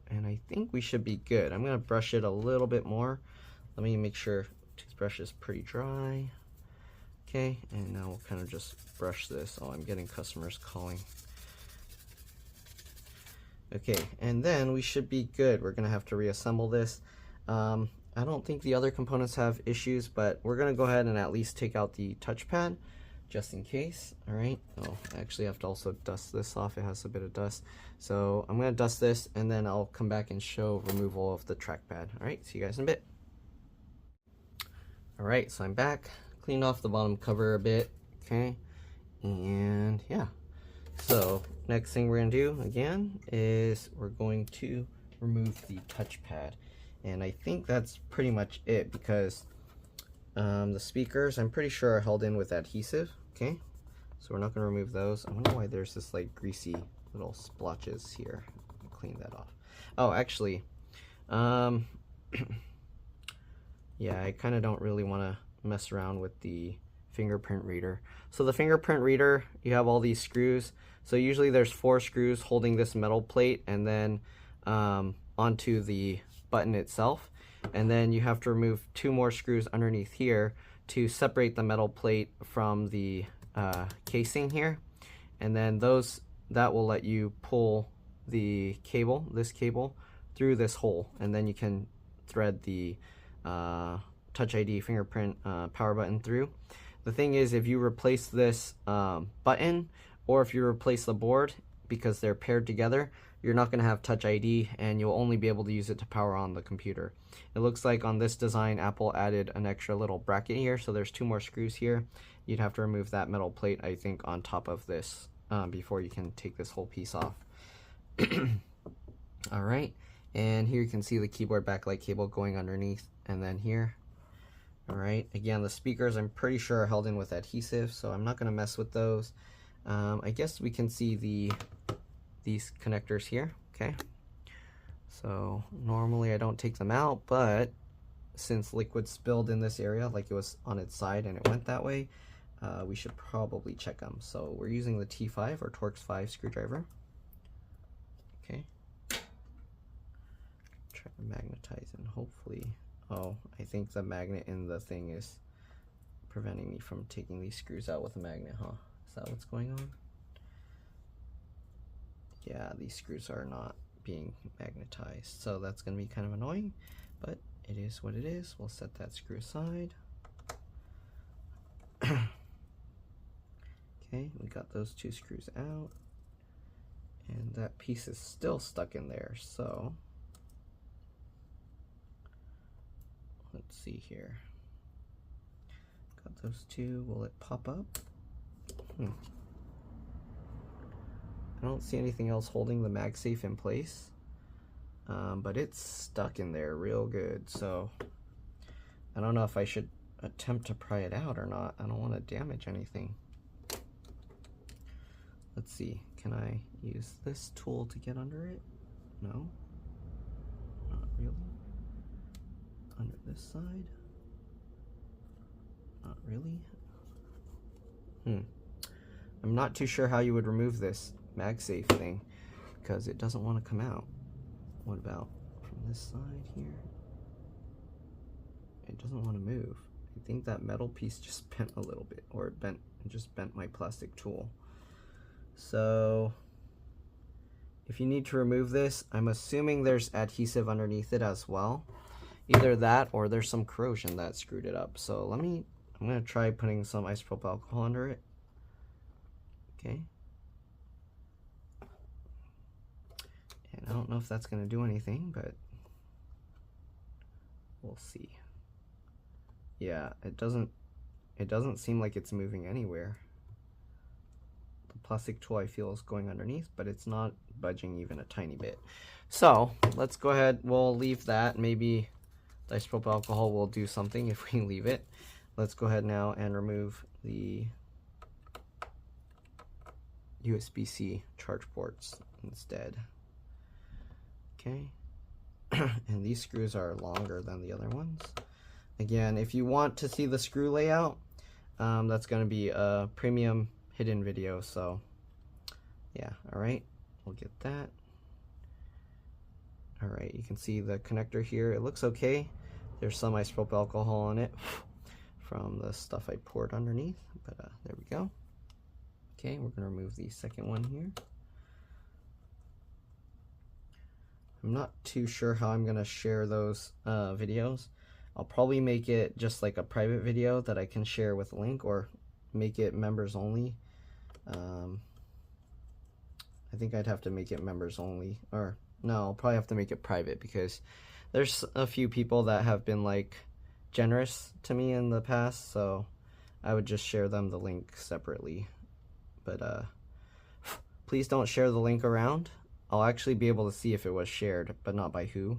and I think we should be good. I'm going to brush it a little bit more. Let me make sure toothbrush is pretty dry. Okay, and now we'll kind of just brush this. Oh, I'm getting customers calling. Okay, and then we should be good. We're going to have to reassemble this. I don't think the other components have issues, but we're going to go ahead and at least take out the touchpad just in case. All right. Oh, I actually have to also dust this off. It has a bit of dust. So I'm going to dust this and then I'll come back and show removal of the trackpad. All right, see you guys in a bit. All right, so I'm back. Cleaned off the bottom cover a bit, okay, and yeah, so next thing we're gonna do again is we're going to remove the touchpad, and I think that's pretty much it because the speakers I'm pretty sure are held in with adhesive. Okay, so we're not gonna remove those. I wonder why there's this like greasy little splotches here. I'll clean that off. Oh, actually, yeah, I kind of don't really want to mess around with the fingerprint reader. So the fingerprint reader, you have all these screws. So usually there's 4 screws holding this metal plate and then onto the button itself. And then you have to remove 2 more screws underneath here to separate the metal plate from the casing here. And then that will let you pull the cable, this cable, through this hole. And then you can thread the Touch ID fingerprint power button through. The thing is, if you replace this button or if you replace the board because they're paired together, you're not going to have Touch ID, and you'll only be able to use it to power on the computer. It looks like on this design, Apple added an extra little bracket here, so there's 2 more screws here. You'd have to remove that metal plate, I think, on top of this before you can take this whole piece off. Alright, and here you can see the keyboard backlight cable going underneath, and then here. Alright, again, the speakers I'm pretty sure are held in with adhesive, so I'm not going to mess with those. I guess we can see these connectors here, okay? So normally I don't take them out, but since liquid spilled in this area, like it was on its side and it went that way, we should probably check them. So we're using the T5 or Torx 5 screwdriver. Okay. Try to magnetize and hopefully, oh, I think the magnet in the thing is preventing me from taking these screws out with a magnet, huh? Is that what's going on? Yeah, these screws are not being magnetized, so that's going to be kind of annoying, but it is what it is. We'll set that screw aside. Okay, we got those 2 screws out, and that piece is still stuck in there, so let's see here. Got those 2. Will it pop up? I don't see anything else holding the MagSafe in place, but it's stuck in there real good, so I don't know if I should attempt to pry it out or not. I don't want to damage anything. Let's see, can I use this tool to get under it? No, not really. Under this side? Not really. I'm not too sure how you would remove this MagSafe thing because it doesn't want to come out. What about from this side here? It doesn't want to move. I think that metal piece just bent a little bit, or it just bent my plastic tool. So if you need to remove this, I'm assuming there's adhesive underneath it as well. Either that or there's some corrosion that screwed it up. So I'm going to try putting some isopropyl alcohol under it. Okay. And I don't know if that's going to do anything, but we'll see. Yeah, it doesn't seem like it's moving anywhere. The plastic tool I feel is going underneath, but it's not budging even a tiny bit. So let's go ahead, we'll leave that. Maybe the isopropyl alcohol will do something if we leave it. Let's go ahead now and remove the USB-C charge ports instead. Okay. And these screws are longer than the other ones. Again, if you want to see the screw layout, that's going to be a premium hidden video. So yeah, alright, we'll get that. Alright, you can see the connector here. It looks okay. There's some isopropyl alcohol on it from the stuff I poured underneath, but there we go. Okay, we're going to remove the second one here. I'm not too sure how I'm going to share those videos. I'll probably make it just like a private video that I can share with a link, or make it members only. I think I'd have to make it members only, or no, I'll probably have to make it private because there's a few people that have been like generous to me in the past, so I would just share them the link separately. But please don't share the link around. I'll actually be able to see if it was shared, but not by who.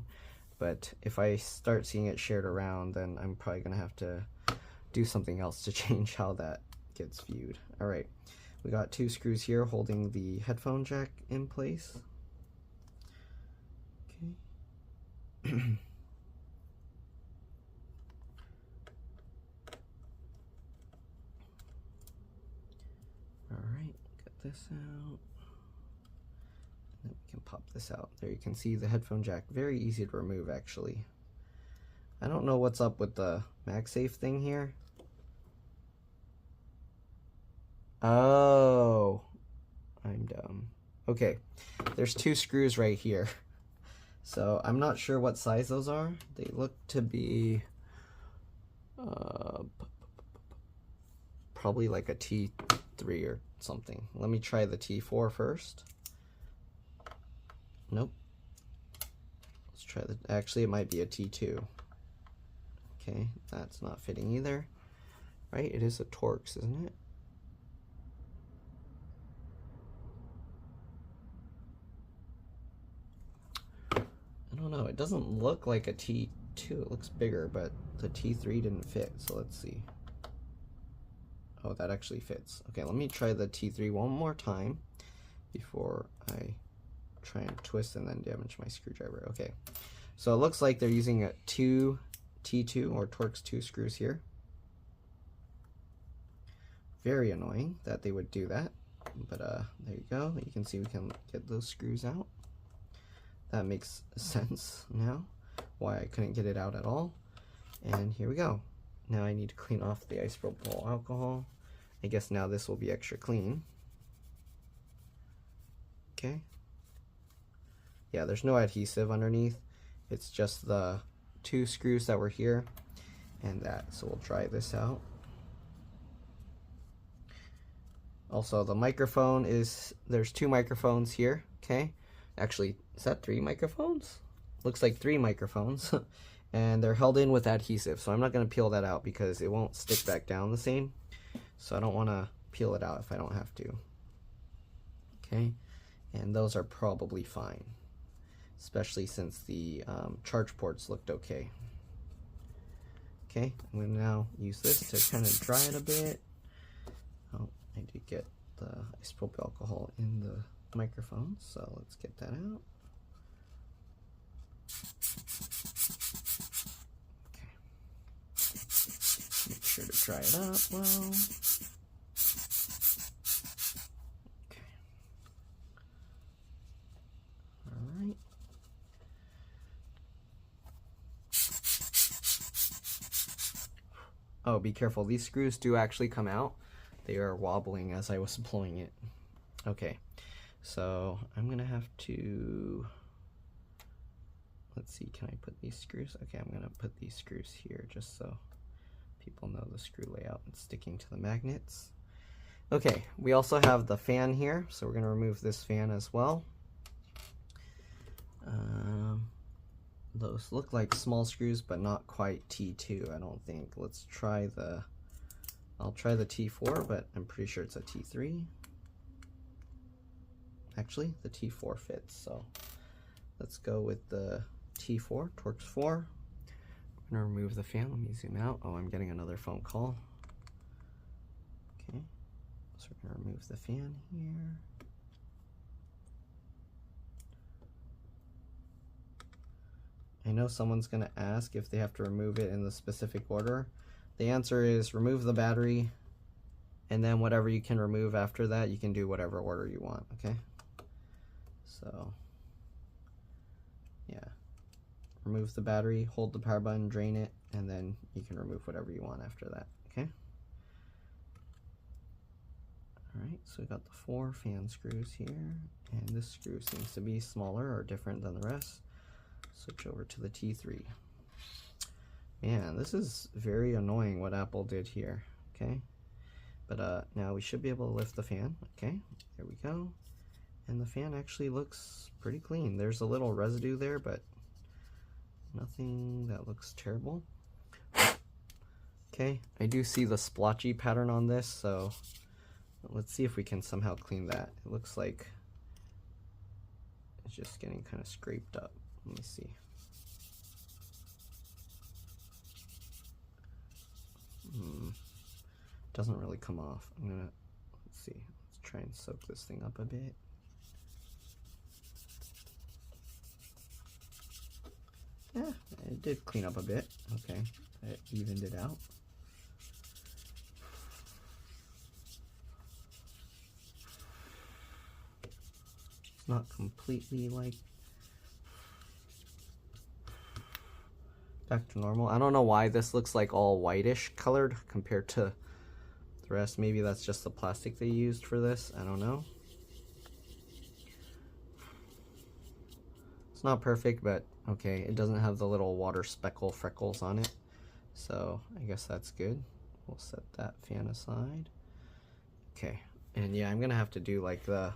But if I start seeing it shared around, then I'm probably gonna have to do something else to change how that gets viewed. All right, we got 2 screws here holding the headphone jack in place. Okay. All right, get this out. And then we can pop this out. There you can see the headphone jack. Very easy to remove, actually. I don't know what's up with the MagSafe thing here. Oh, I'm dumb. Okay, there's 2 screws right here. So I'm not sure what size those are. They look to be probably like a T3 or something. Let me try the T4 first. Nope. Let's try the, actually it might be a T2. Okay, that's not fitting either. Right, it is a Torx, isn't it? I don't know, it doesn't look like a T2, it looks bigger, but the T3 didn't fit, so let's see. Oh, that actually fits. Okay, let me try the T3 one more time before I try and twist and then damage my screwdriver. Okay, so it looks like they're using a 2 T2 or Torx 2 screws here. Very annoying that they would do that, but there you go. You can see we can get those screws out. That makes sense now, why I couldn't get it out at all. And here we go. Now I need to clean off the isopropyl alcohol. I guess now this will be extra clean. Okay. Yeah, there's no adhesive underneath. It's just the 2 screws that were here and that. So we'll try this out. Also, the microphone is, there's 2 microphones here, okay? Actually, is that 3 microphones? Looks like 3 microphones. And they're held in with adhesive, so I'm not going to peel that out because it won't stick back down the same. So I don't want to peel it out if I don't have to. Okay, and those are probably fine, especially since the charge ports looked okay. Okay, I'm going to now use this to kind of dry it a bit. Oh, I did get the isopropyl alcohol in the microphone, so let's get that out. Okay. Make sure to dry it up well. Okay. Alright. Oh, be careful. These screws do actually come out. They are wobbling as I was pulling it. Okay, so I'm gonna have to, let's see, can I put these screws? Okay, I'm gonna put these screws here just so people know the screw layout and sticking to the magnets. Okay, we also have the fan here, so we're gonna remove this fan as well. Those look like small screws, but not quite T2, I don't think. Let's try the, I'll try the T4, but I'm pretty sure it's a T3. Actually, the T4 fits, so let's go with the T4, Torx 4. I'm gonna remove the fan. Let me zoom out. Oh, I'm getting another phone call. Okay, so we're gonna remove the fan here. I know someone's gonna ask if they have to remove it in the specific order. The answer is remove the battery, and then whatever you can remove after that, you can do whatever order you want, okay? So, yeah. Remove the battery, hold the power button, drain it, and then you can remove whatever you want after that, okay? Alright, so we got the 4 fan screws here, and this screw seems to be smaller or different than the rest. Switch over to the T3. Man, this is very annoying what Apple did here, okay? But now we should be able to lift the fan, okay? There we go. And the fan actually looks pretty clean. There's a little residue there, but nothing that looks terrible. Okay, I do see the splotchy pattern on this, so let's see if we can somehow clean that. It looks like it's just getting kind of scraped up. Let me see. Doesn't really come off. I'm gonna, let's see, let's try and soak this thing up a bit. Yeah, it did clean up a bit. Okay, it evened it out. It's not completely like back to normal. I don't know why this looks like all whitish colored compared to the rest. Maybe that's just the plastic they used for this. I don't know. It's not perfect, but okay. It doesn't have the little water speckle freckles on it, so I guess that's good. We'll set that fan aside. Okay, and yeah, I'm gonna have to do like the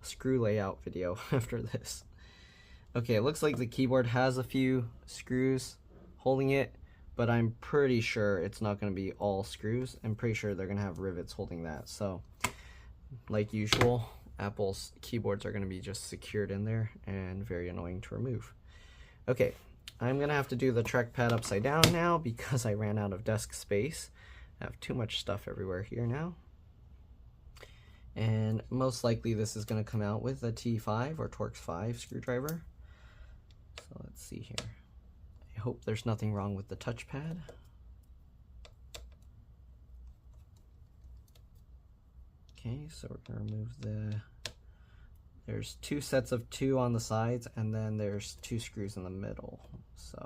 screw layout video after this. Okay, it looks like the keyboard has a few screws holding it, but I'm pretty sure it's not going to be all screws. I'm pretty sure they're going to have rivets holding that. So, like usual, Apple's keyboards are going to be just secured in there and very annoying to remove. Okay, I'm going to have to do the trackpad upside down now because I ran out of desk space. I have too much stuff everywhere here now. And most likely this is going to come out with a T5 or Torx 5 screwdriver. So let's see here. I hope there's nothing wrong with the touchpad. Okay, so we're going to remove there's two sets of 2 on the sides, and then there's 2 screws in the middle. So,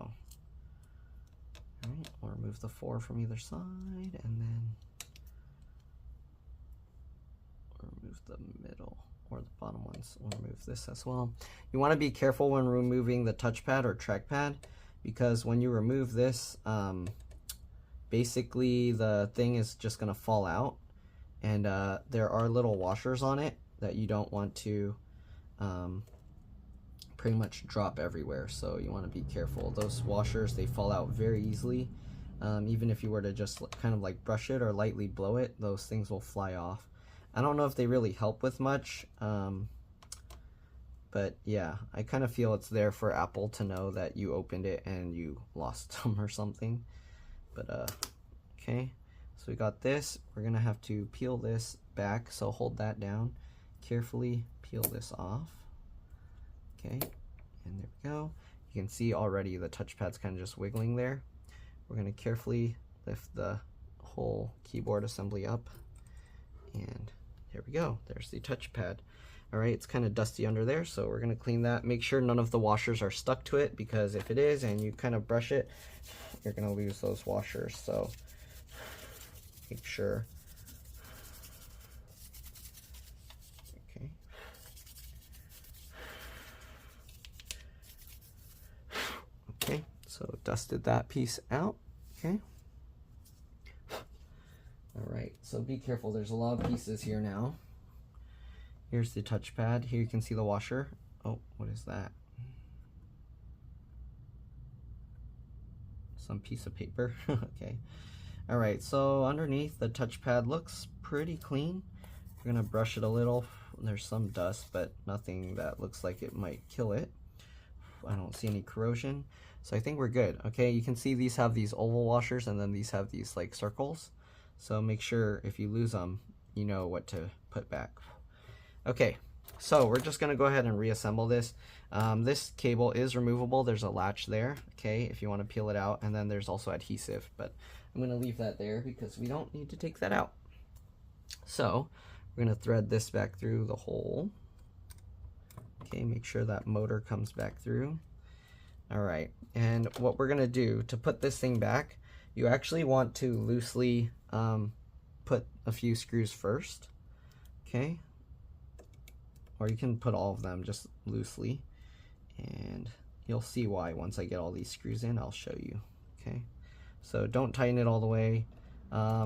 all right, we'll remove the 4 from either side, and then we'll remove the middle, or the bottom ones. We'll remove this as well. You want to be careful when removing the touchpad or trackpad, because when you remove this, basically the thing is just going to fall out, and there are little washers on it that you don't want to pretty much drop everywhere, so you want to be careful. Those washers, they fall out very easily. Even if you were to just kind of like brush it or lightly blow it, those things will fly off. I don't know if they really help with much, but yeah, I kind of feel it's there for Apple to know that you opened it and you lost them or something. But okay, so we got this. We're gonna have to peel this back, so hold that down. Carefully peel this off. Okay, and there we go. You can see already the touchpad's kind of just wiggling there. We're going to carefully lift the whole keyboard assembly up, and there we go. There's the touchpad. All right, it's kind of dusty under there, so we're going to clean that. Make sure none of the washers are stuck to it, because if it is and you kind of brush it, you're going to lose those washers. So make sure. Okay, so dusted that piece out. Okay. All right, so be careful. There's a lot of pieces here now. Here's the touchpad. Here you can see the washer. Oh, what is that? Some piece of paper. Okay. All right, so underneath the touchpad looks pretty clean. We're gonna brush it a little. There's some dust, but nothing that looks like it might kill it. I don't see any corrosion, so I think we're good. Okay, you can see these have these oval washers, and then these have these like circles, so make sure if you lose them, you know what to put back. Okay, so we're just gonna go ahead and reassemble this. This cable is removable. There's a latch there, okay, if you want to peel it out, and then there's also adhesive, but I'm gonna leave that there because we don't need to take that out. So we're gonna thread this back through the hole. Okay, make sure that motor comes back through. All right, and what we're gonna do to put this thing back, you actually want to loosely put a few screws first, okay? Or you can put all of them just loosely, and you'll see why once I get all these screws in. I'll show you, okay? So don't tighten it all the way.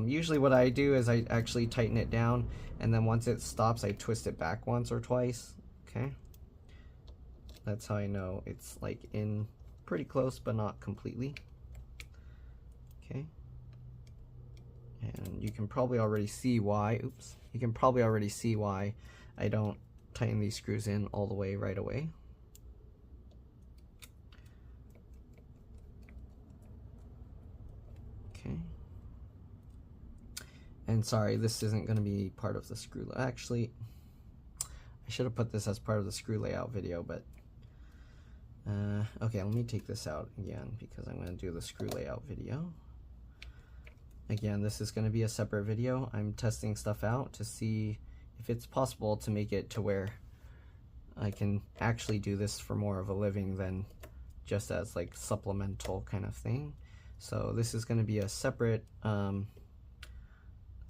Usually what I do is I actually tighten it down, and then once it stops, I twist it back once or twice, okay? That's how I know it's like in pretty close, but not completely. Okay. And you can probably already see why, oops, you can probably already see why I don't tighten these screws in all the way right away. Okay. And sorry, this isn't going to be part of the screw. Actually, I should have put this as part of the screw layout video, but okay, let me take this out again because I'm going to do the screw layout video. Again, this is going to be a separate video. I'm testing stuff out to see if it's possible to make it to where I can actually do this for more of a living than just as like supplemental kind of thing. So this is going to be a separate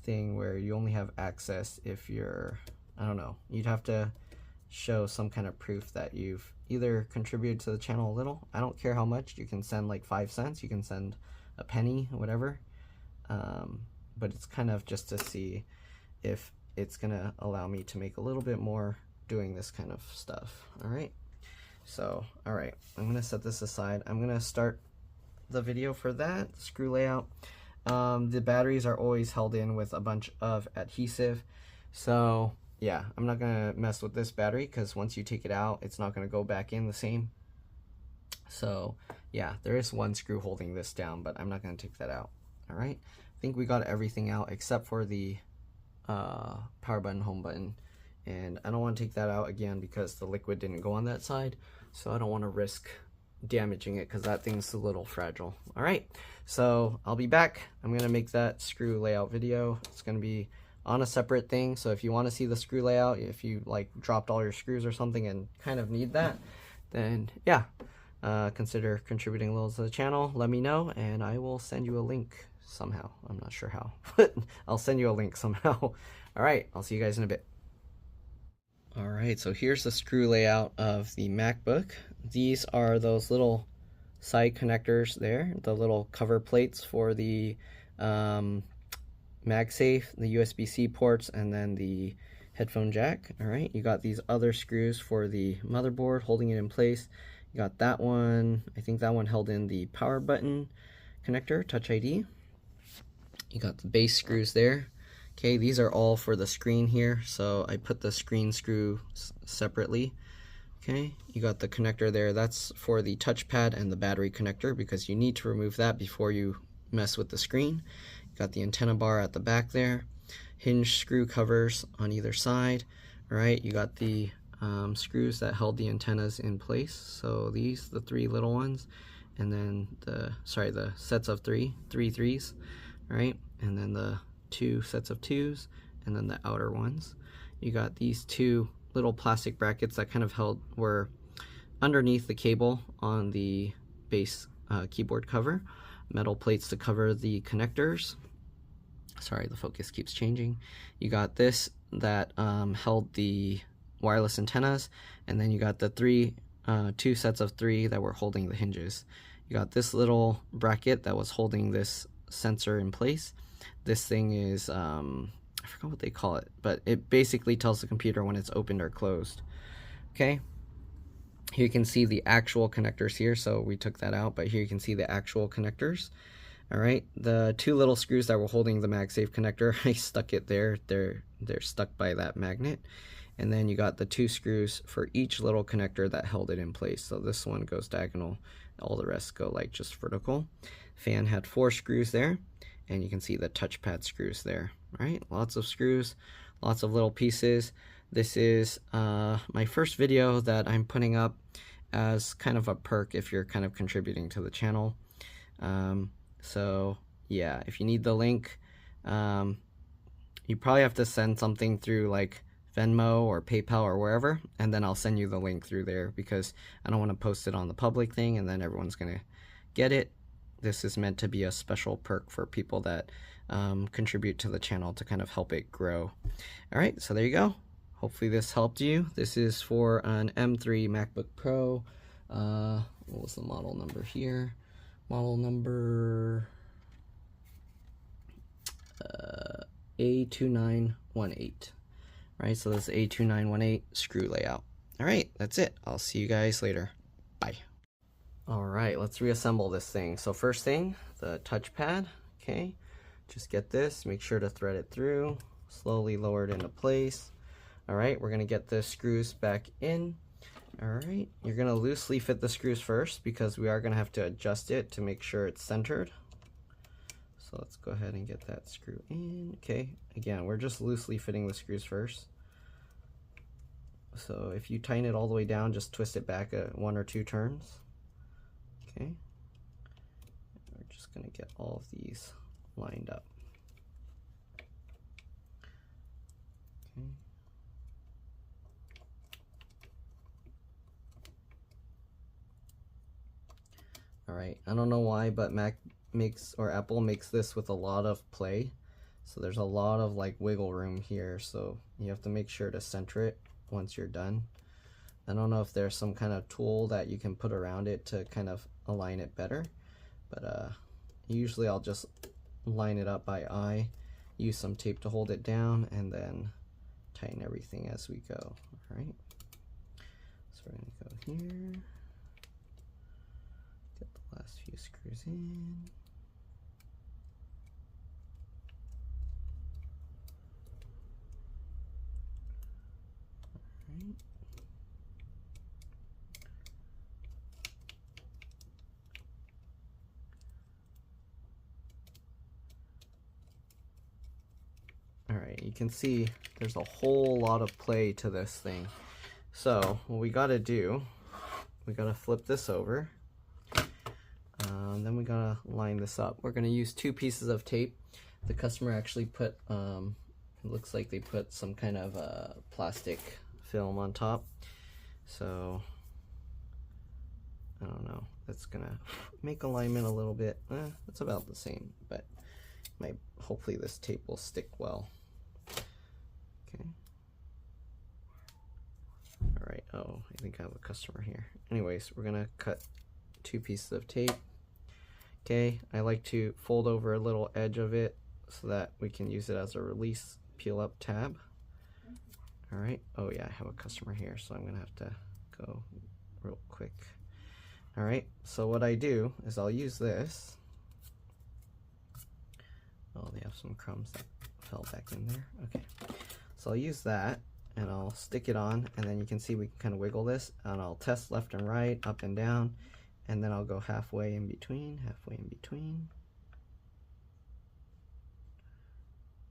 thing where you only have access if you're, I don't know, you'd have to show some kind of proof that you've either contributed to the channel a little. I don't care how much. You can send like 5 cents, you can send a penny, whatever. But it's kind of just to see if it's gonna allow me to make a little bit more doing this kind of stuff. All right, So, all right, I'm gonna set this aside. I'm gonna start the video for that screw layout. The batteries are always held in with a bunch of adhesive. So yeah, I'm not gonna mess with this battery because once you take it out, it's not gonna go back in the same. So yeah, there is one screw holding this down, but I'm not gonna take that out. All right, I think we got everything out except for the power button, home button. And I don't want to take that out again because the liquid didn't go on that side. So I don't want to risk damaging it because that thing's a little fragile. All right, so I'll be back. I'm going to make that screw layout video. It's going to be on a separate thing. So if you want to see the screw layout, if you like dropped all your screws or something and kind of need that, then yeah, consider contributing a little to the channel. Let me know and I will send you a link somehow. I'm not sure how, but I'll send you a link somehow. All right, I'll see you guys in a bit. All right, so here's the screw layout of the MacBook. These are those little side connectors there, the little cover plates for the MagSafe, the USB-C ports, and then the headphone jack. All right, you got these other screws for the motherboard holding it in place. You got that one, I think that one held in the power button connector, Touch ID. You got the base screws there. Okay, these are all for the screen here, so I put the screen screw separately. Okay, you got the connector there, that's for the touchpad and the battery connector because you need to remove that before you mess with the screen. You got the antenna bar at the back there, hinge screw covers on either side. All right, you got the screws that held the antennas in place, so these, the three little ones, and then the sets of three threes, right, and then the two sets of twos, and then the outer ones. You got these two little plastic brackets that kind of were underneath the cable on the base keyboard cover, metal plates to cover the connectors. Sorry, the focus keeps changing. You got this that held the wireless antennas, and then you got the two sets of three that were holding the hinges. You got this little bracket that was holding this sensor in place. This thing is, I forgot what they call it, but it basically tells the computer when it's opened or closed. Okay, here you can see the actual connectors here, so we took that out, but here you can see the actual connectors. All right, the two little screws that were holding the MagSafe connector, I stuck it there. They're stuck by that magnet. And then you got the two screws for each little connector that held it in place. So this one goes diagonal, all the rest go like just vertical. Fan had 4 screws there. And you can see the touchpad screws there, right? Lots of screws, lots of little pieces. This is my first video that I'm putting up as kind of a perk if you're kind of contributing to the channel. So yeah, if you need the link, you probably have to send something through like Venmo or PayPal or wherever, and then I'll send you the link through there because I don't want to post it on the public thing and then everyone's gonna get it. This is meant to be a special perk for people that contribute to the channel to kind of help it grow. All right, so there you go. Hopefully this helped you. This is for an M3 MacBook Pro. What was the model number here? Model number A2918. Right, so this is A2918 screw layout. All right, that's it. I'll see you guys later. Bye. All right, let's reassemble this thing. So first thing, the touchpad, okay? Just get this, make sure to thread it through, slowly lower it into place. All right, we're gonna get the screws back in. All right, you're gonna loosely fit the screws first because we are gonna have to adjust it to make sure it's centered. So let's go ahead and get that screw in. Okay, again, we're just loosely fitting the screws first. So if you tighten it all the way down, just twist it back 1 or 2 turns. Okay, we're just gonna get all of these lined up. Okay. All right, I don't know why, but Apple makes this with a lot of play. So there's a lot of like wiggle room here. So you have to make sure to center it once you're done. I don't know if there's some kind of tool that you can put around it to kind of align it better, but usually I'll just line it up by eye, use some tape to hold it down, and then tighten everything as we go. All right, so we're gonna go here. Get the last few screws in. Alright. Alright, you can see there's a whole lot of play to this thing. So what we gotta do, we gotta flip this over. Then we gotta line this up. We're gonna use 2 pieces of tape. The customer actually put, it looks like they put some kind of plastic film on top. So, I don't know, that's gonna make alignment a little bit. It's about the same, but hopefully this tape will stick well. Okay. Alright, oh, I think I have a customer here. Anyways, we're gonna cut 2 pieces of tape. Okay, I like to fold over a little edge of it so that we can use it as a release peel up tab. Alright, oh yeah, I have a customer here, so I'm gonna have to go real quick. Alright, so what I do is I'll use this. Oh, they have some crumbs that fell back in there. Okay, so I'll use that and I'll stick it on, and then you can see we can kind of wiggle this, and I'll test left and right, up and down, and then I'll go halfway in between,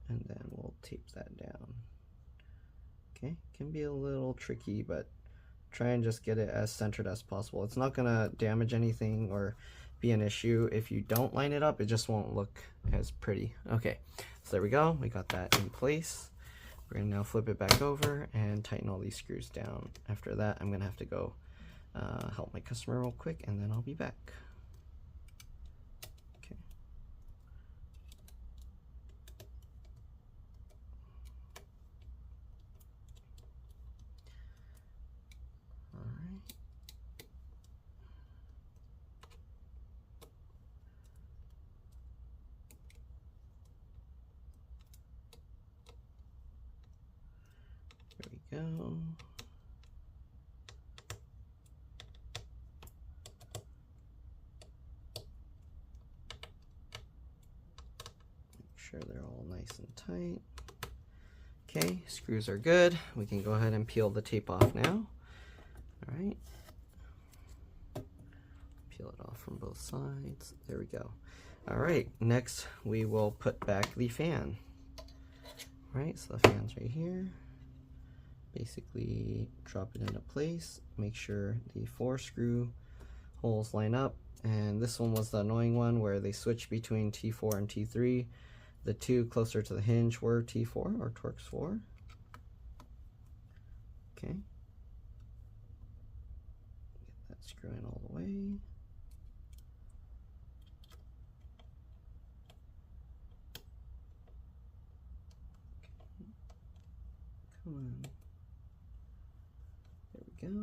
and then we'll tape that down. Okay, can be a little tricky, but try and just get it as centered as possible. It's not gonna damage anything or be an issue. If you don't line it up, it just won't look as pretty. Okay, so there we go, we got that in place. We're gonna now flip it back over and tighten all these screws down. After that, I'm gonna have to go help my customer real quick, and then I'll be back. Okay. All right. There we go. Make sure they're all nice and tight. Okay, screws are good. We can go ahead and peel the tape off now. All right. Peel it off from both sides. There we go. All right, next we will put back the fan. All right, so the fan's right here. Basically drop it into place. Make sure the 4 screw holes line up. And this one was the annoying one where they switched between T4 and T3. The 2 closer to the hinge were T4 or Torx 4. Okay. Get that screw in all the way. Okay. Come on. There we go.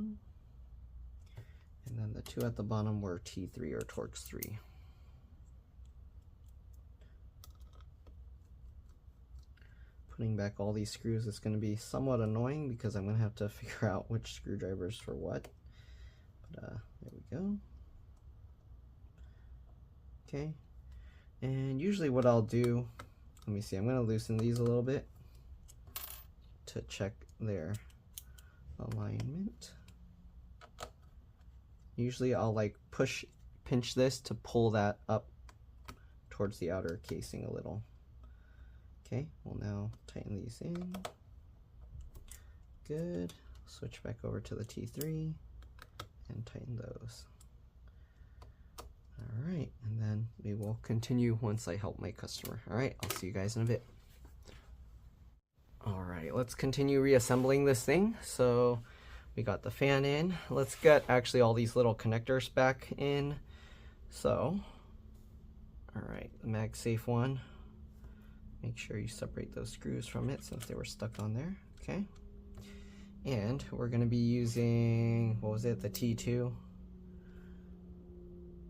And then the 2 at the bottom were T3 or Torx 3. Putting back all these screws is going to be somewhat annoying because I'm going to have to figure out which screwdrivers for what. But there we go. Okay. And usually what I'll do, let me see, I'm going to loosen these a little bit to check their alignment. Usually I'll like pinch this to pull that up towards the outer casing a little. Okay, we'll now tighten these in. Good. Switch back over to the T3 and tighten those. All right, and then we will continue once I help my customer. All right, I'll see you guys in a bit. All right, let's continue reassembling this thing. So we got the fan in. Let's get actually all these little connectors back in. So, all right, the MagSafe one. Make sure you separate those screws from it since they were stuck on there. Okay. And we're going to be using, what was it, the T2?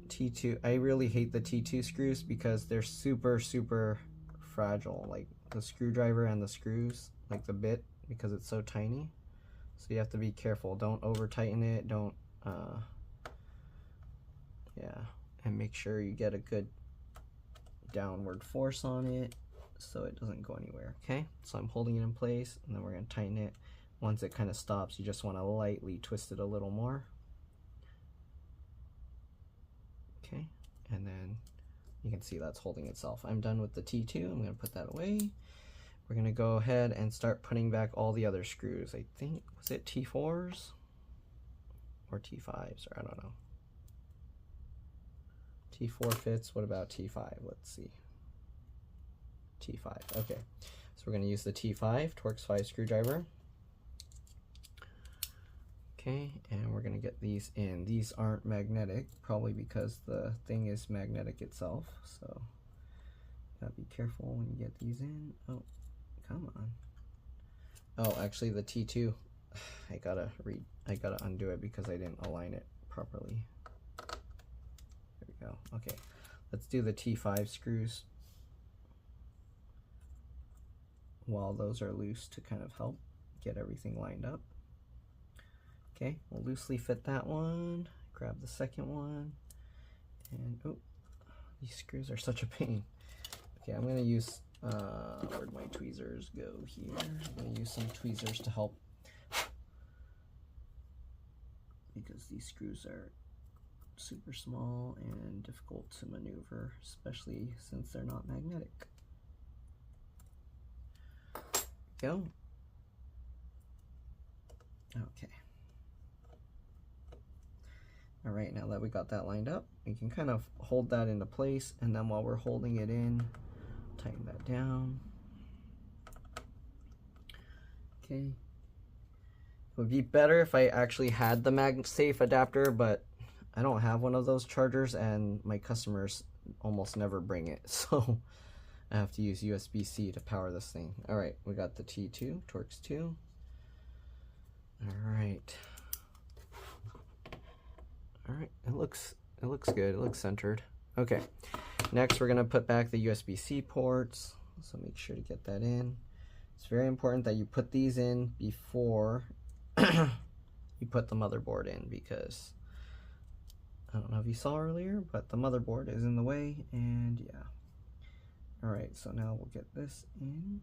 T2. I really hate the T2 screws because they're super, super fragile. Like the screwdriver and the screws, like the bit, because it's so tiny. So you have to be careful. Don't over tighten it. Don't yeah, and make sure you get a good downward force on it so it doesn't go anywhere. Okay, so I'm holding it in place, and then we're going to tighten it. Once it kind of stops, you just want to lightly twist it a little more. Okay, and then you can see that's holding itself. I'm done with the T2. I'm going to put that away. We're going to go ahead and start putting back all the other screws. I think, was it T4s or T5s, or I don't know. T4 fits. What about T5? Let's see. T5. Okay, so we're going to use the T5 Torx 5 screwdriver. Okay, and we're going to get these in. These aren't magnetic, probably because the thing is magnetic itself, so gotta be careful when you get these in. Oh, come on. Oh, actually the T2, I gotta undo it because I didn't align it properly. There we go. Okay, let's do the T5 screws while those are loose to kind of help get everything lined up. Okay, we'll loosely fit that one, grab the second one, and oh, these screws are such a pain. Okay, I'm gonna use, where'd my tweezers go here? I'm gonna use some tweezers to help, because these screws are super small and difficult to maneuver, especially since they're not magnetic. Go. Okay. All right, now that we got that lined up, we can kind of hold that into place, and then while we're holding it in, tighten that down. Okay. It would be better if I actually had the MagSafe adapter, but I don't have one of those chargers, and my customers almost never bring it, so I have to use USB-C to power this thing. All right, we got the T2, Torx 2. All right. All right, it looks good. It looks centered. Okay, next we're gonna put back the USB-C ports. So make sure to get that in. It's very important that you put these in before you put the motherboard in, because I don't know if you saw earlier, but the motherboard is in the way, and yeah. All right, so now we'll get this in.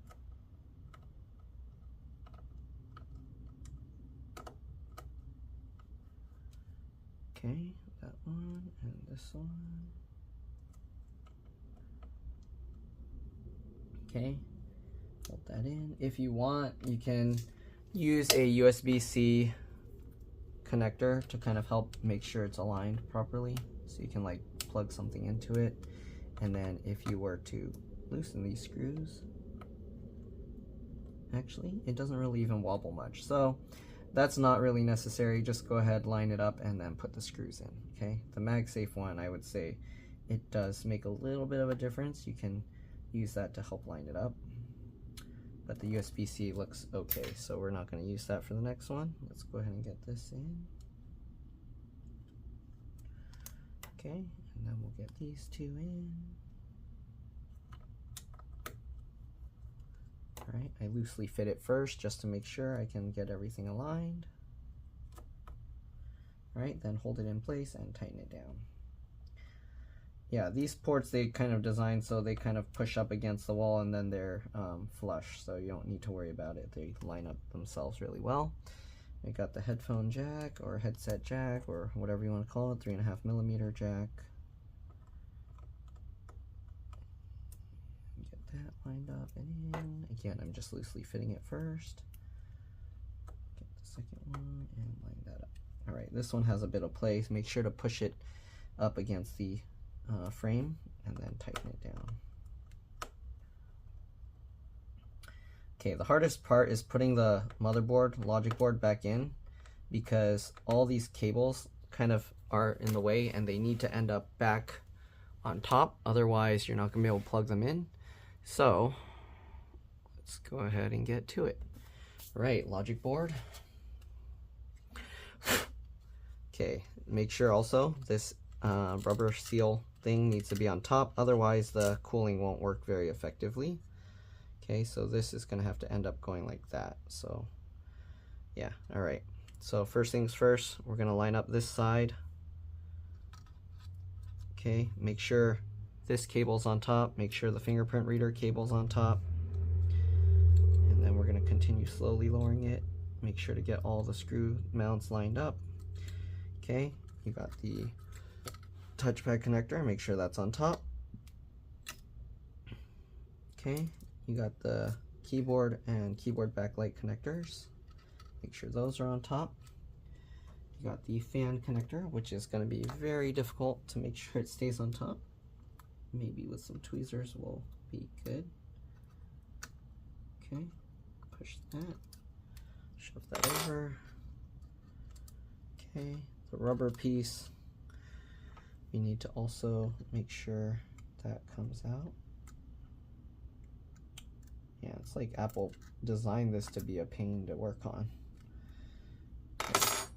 Okay, that one and this one. Okay, hold that in. If you want, you can use a USB-C connector to kind of help make sure it's aligned properly. So you can like plug something into it. And then if you were to loosen these screws, actually, it doesn't really even wobble much. So that's not really necessary. Just go ahead, line it up, and then put the screws in. Okay, the MagSafe one, I would say it does make a little bit of a difference. You can use that to help line it up, but the USB-C looks okay, so we're not going to use that for the next one. Let's go ahead and get this in. Okay, and then we'll get these two in. All right, I loosely fit it first just to make sure I can get everything aligned. All right, then hold it in place and tighten it down. Yeah, these ports, they kind of design so they kind of push up against the wall, and then they're flush, so you don't need to worry about it. They line up themselves really well. I got the headphone jack or headset jack or whatever you want to call it, 3.5mm jack. Get that lined up and in. Again, I'm just loosely fitting it first. Get the second one and line that up. All right, this one has a bit of play. Make sure to push it up against the frame and then tighten it down. Okay, the hardest part is putting the motherboard Logicboard back in, because all these cables kind of are in the way and they need to end up back on top, otherwise you're not going to be able to plug them in. So let's go ahead and get to it. All right, Logicboard. Okay, make sure also this rubber seal thing needs to be on top, otherwise the cooling won't work very effectively. Okay, so this is going to have to end up going like that. So yeah, all right. So first things first, we're gonna line up this side. Okay, make sure this cable's on top, make sure the fingerprint reader cable's on top. And then we're gonna continue slowly lowering it. Make sure to get all the screw mounts lined up. Okay, you got the touchpad connector, make sure that's on top. Okay, you got the keyboard and keyboard backlight connectors. Make sure those are on top. You got the fan connector, which is going to be very difficult to make sure it stays on top. Maybe with some tweezers will be good. Okay, push that, shove that over. Okay, the rubber piece, we need to also make sure that comes out. Yeah, it's like Apple designed this to be a pain to work on.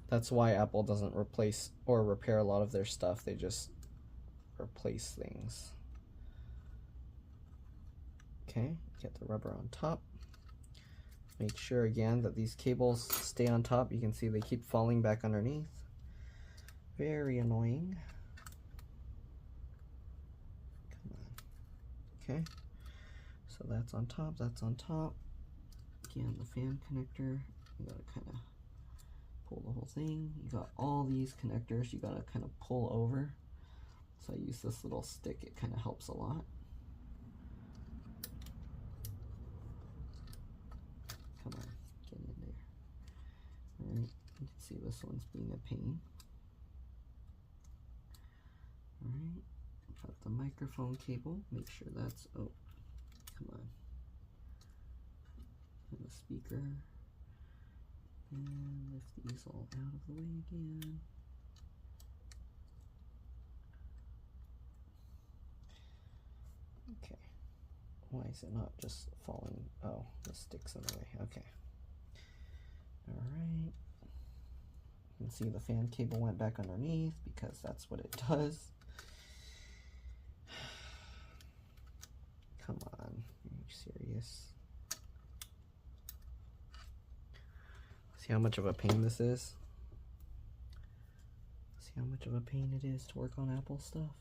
That's why Apple doesn't replace or repair a lot of their stuff. They just replace things. Okay, get the rubber on top. Make sure again that these cables stay on top. You can see they keep falling back underneath. Very annoying. Come on. Okay, so that's on top, that's on top. Again, the fan connector, you gotta kind of pull the whole thing. You got all these connectors you gotta kind of pull over. So I use this little stick, it kind of helps a lot. Come on, get in there. Alright, you can see this one's being a pain. Alright, got the microphone cable, make sure that's, oh, come on. And the speaker. And lift these all out of the way again. Okay. Why is it not just falling? Oh, the stick's in the way. Okay. Alright. You can see the fan cable went back underneath because that's what it does. Come on. Are you serious? See how much of a pain this is? See how much of a pain it is to work on Apple stuff?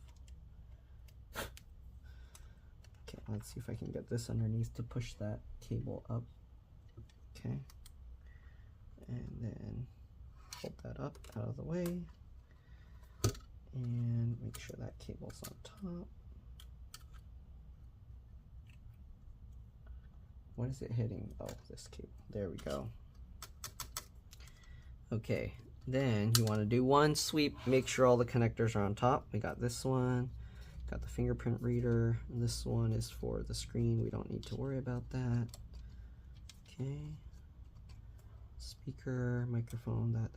Okay, let's see if I can get this underneath to push that cable up. Okay. And then hold that up out of the way. And make sure that cable's on top. What is it hitting? Oh, this cable. There we go. Okay, then you want to do one sweep, make sure all the connectors are on top. We got this one, got the fingerprint reader, and this one is for the screen. We don't need to worry about that. Okay, speaker, microphone, that,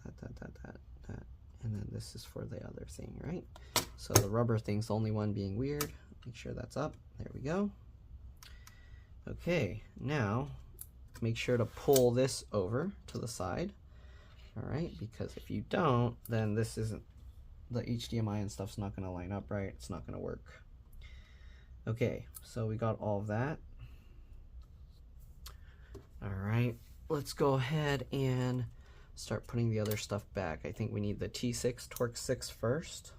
and then this is for the other thing, right? So the rubber thing's the only one being weird. Make sure that's up. There we go. Okay, now make sure to pull this over to the side. All right, because if you don't, then this isn't, the HDMI and stuff's not going to line up right. It's not going to work. Okay, so we got all of that. All right, let's go ahead and start putting the other stuff back. I think we need the T6 Torx 6 first.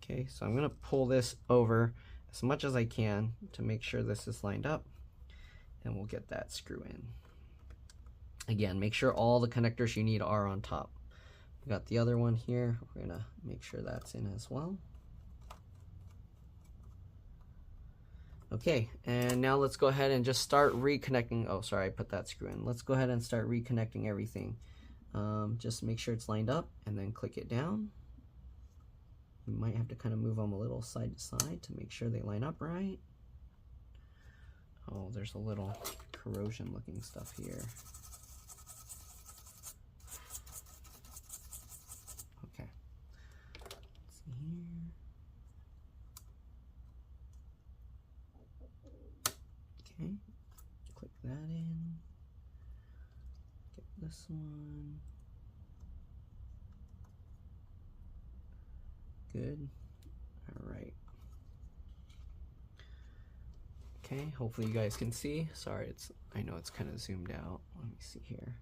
Okay, so I'm going to pull this over as much as I can to make sure this is lined up, and we'll get that screw in. Again, make sure all the connectors you need are on top. We got the other one here. We're gonna make sure that's in as well. Okay, and now let's go ahead and just start reconnecting. Oh, sorry, I put that screw in. Let's go ahead and start reconnecting everything. Just make sure it's lined up and then click it down. You might have to kind of move them a little side to side to make sure they line up right. Oh, there's a little corrosion looking stuff here. Okay. Let's see here. Okay. Click that in. Get this one. Good. All right. Okay, hopefully you guys can see. Sorry, I know it's kind of zoomed out. Let me see here.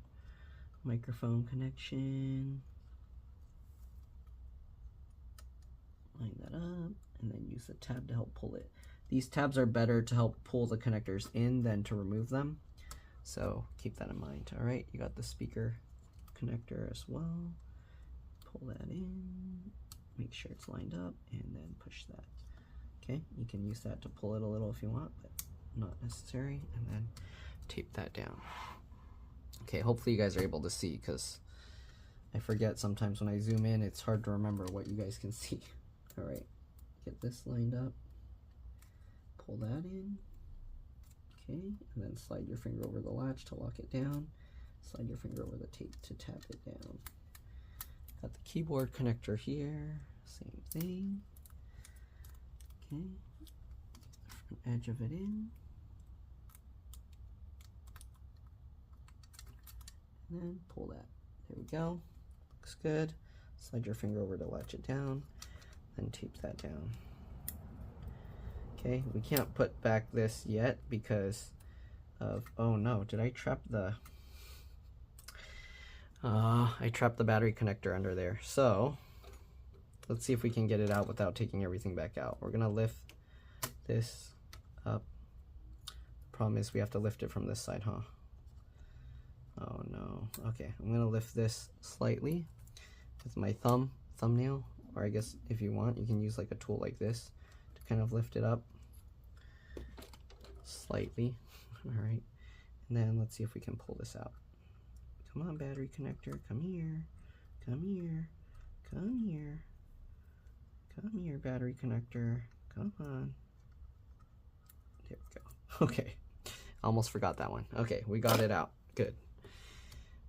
microphone connection. Line that up, and then use the tab to help pull it. These tabs are better to help pull the connectors in than to remove them, so keep that in mind. All right, you got the speaker connector as well. Pull that in, make sure it's lined up, and then push that. Okay, you can use that to pull it a little if you want, but not necessary, and then tape that down. Okay, hopefully you guys are able to see, because I forget sometimes when I zoom in, it's hard to remember what you guys can see. All right, get this lined up, pull that in, okay, and then slide your finger over the latch to lock it down, slide your finger over the tape to tap it down. Got the keyboard connector here, same thing, okay, front edge of it in, and then pull that, there we go, looks good. Slide your finger over to latch it down, then tape that down. Okay, we can't put back this yet because of, oh no, did I trap the, I trapped the battery connector under there. So let's see if we can get it out without taking everything back out. We're gonna lift this up. Problem is we have to lift it from this side, huh? Oh no. Okay, I'm gonna lift this slightly with my thumbnail, or I guess if you want, you can use like a tool like this to kind of lift it up slightly. All right, and then let's see if we can pull this out. Come on, battery connector, come here, come here, come here, come here, battery connector, come on. There we go. Okay, almost forgot that one. Okay, we got it out. Good.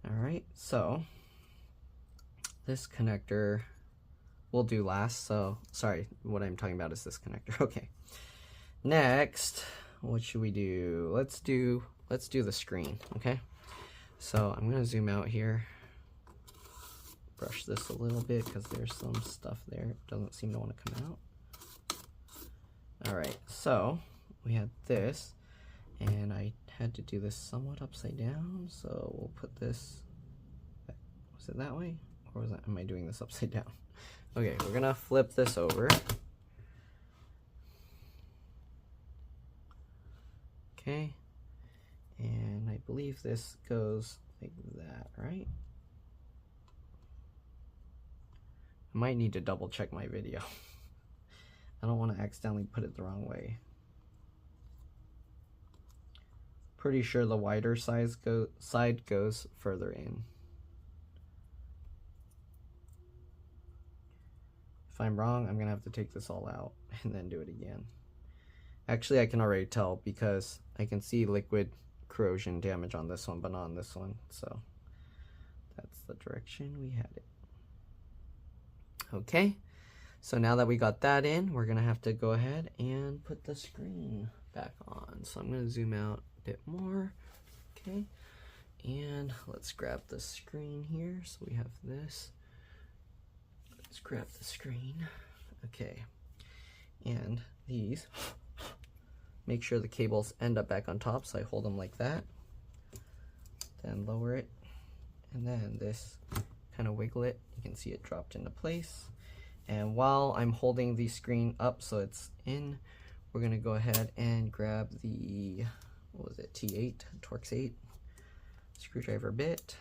All right, so this connector we'll do last, so sorry, what I'm talking about is this connector. Okay, next, what should we do? Let's do the screen. Okay, so I'm gonna zoom out here, brush this a little bit because there's some stuff there. It doesn't seem to want to come out. All right, so we had this, and I had to do this somewhat upside down, so we'll put this, was it that way? Or was that, am I doing this upside down? Okay, we're gonna flip this over. Okay, and I believe this goes like that, right? I might need to double check my video. I don't want to accidentally put it the wrong way. Pretty sure the wider side goes further in. If I'm wrong, I'm gonna have to take this all out and then do it again. Actually, I can already tell because I can see liquid corrosion damage on this one, but not on this one. So that's the direction we had it. Okay, so now that we got that in, we're gonna have to go ahead and put the screen back on. So I'm gonna zoom out a bit more. Okay, and let's grab the screen here. So we have this. Let's grab the screen. Okay, and these, make sure the cables end up back on top, so I hold them like that, then lower it, and then this, kind of wiggle it, you can see it dropped into place. And while I'm holding the screen up so it's in, we're gonna go ahead and grab the, what was it, T8, Torx 8 screwdriver bit.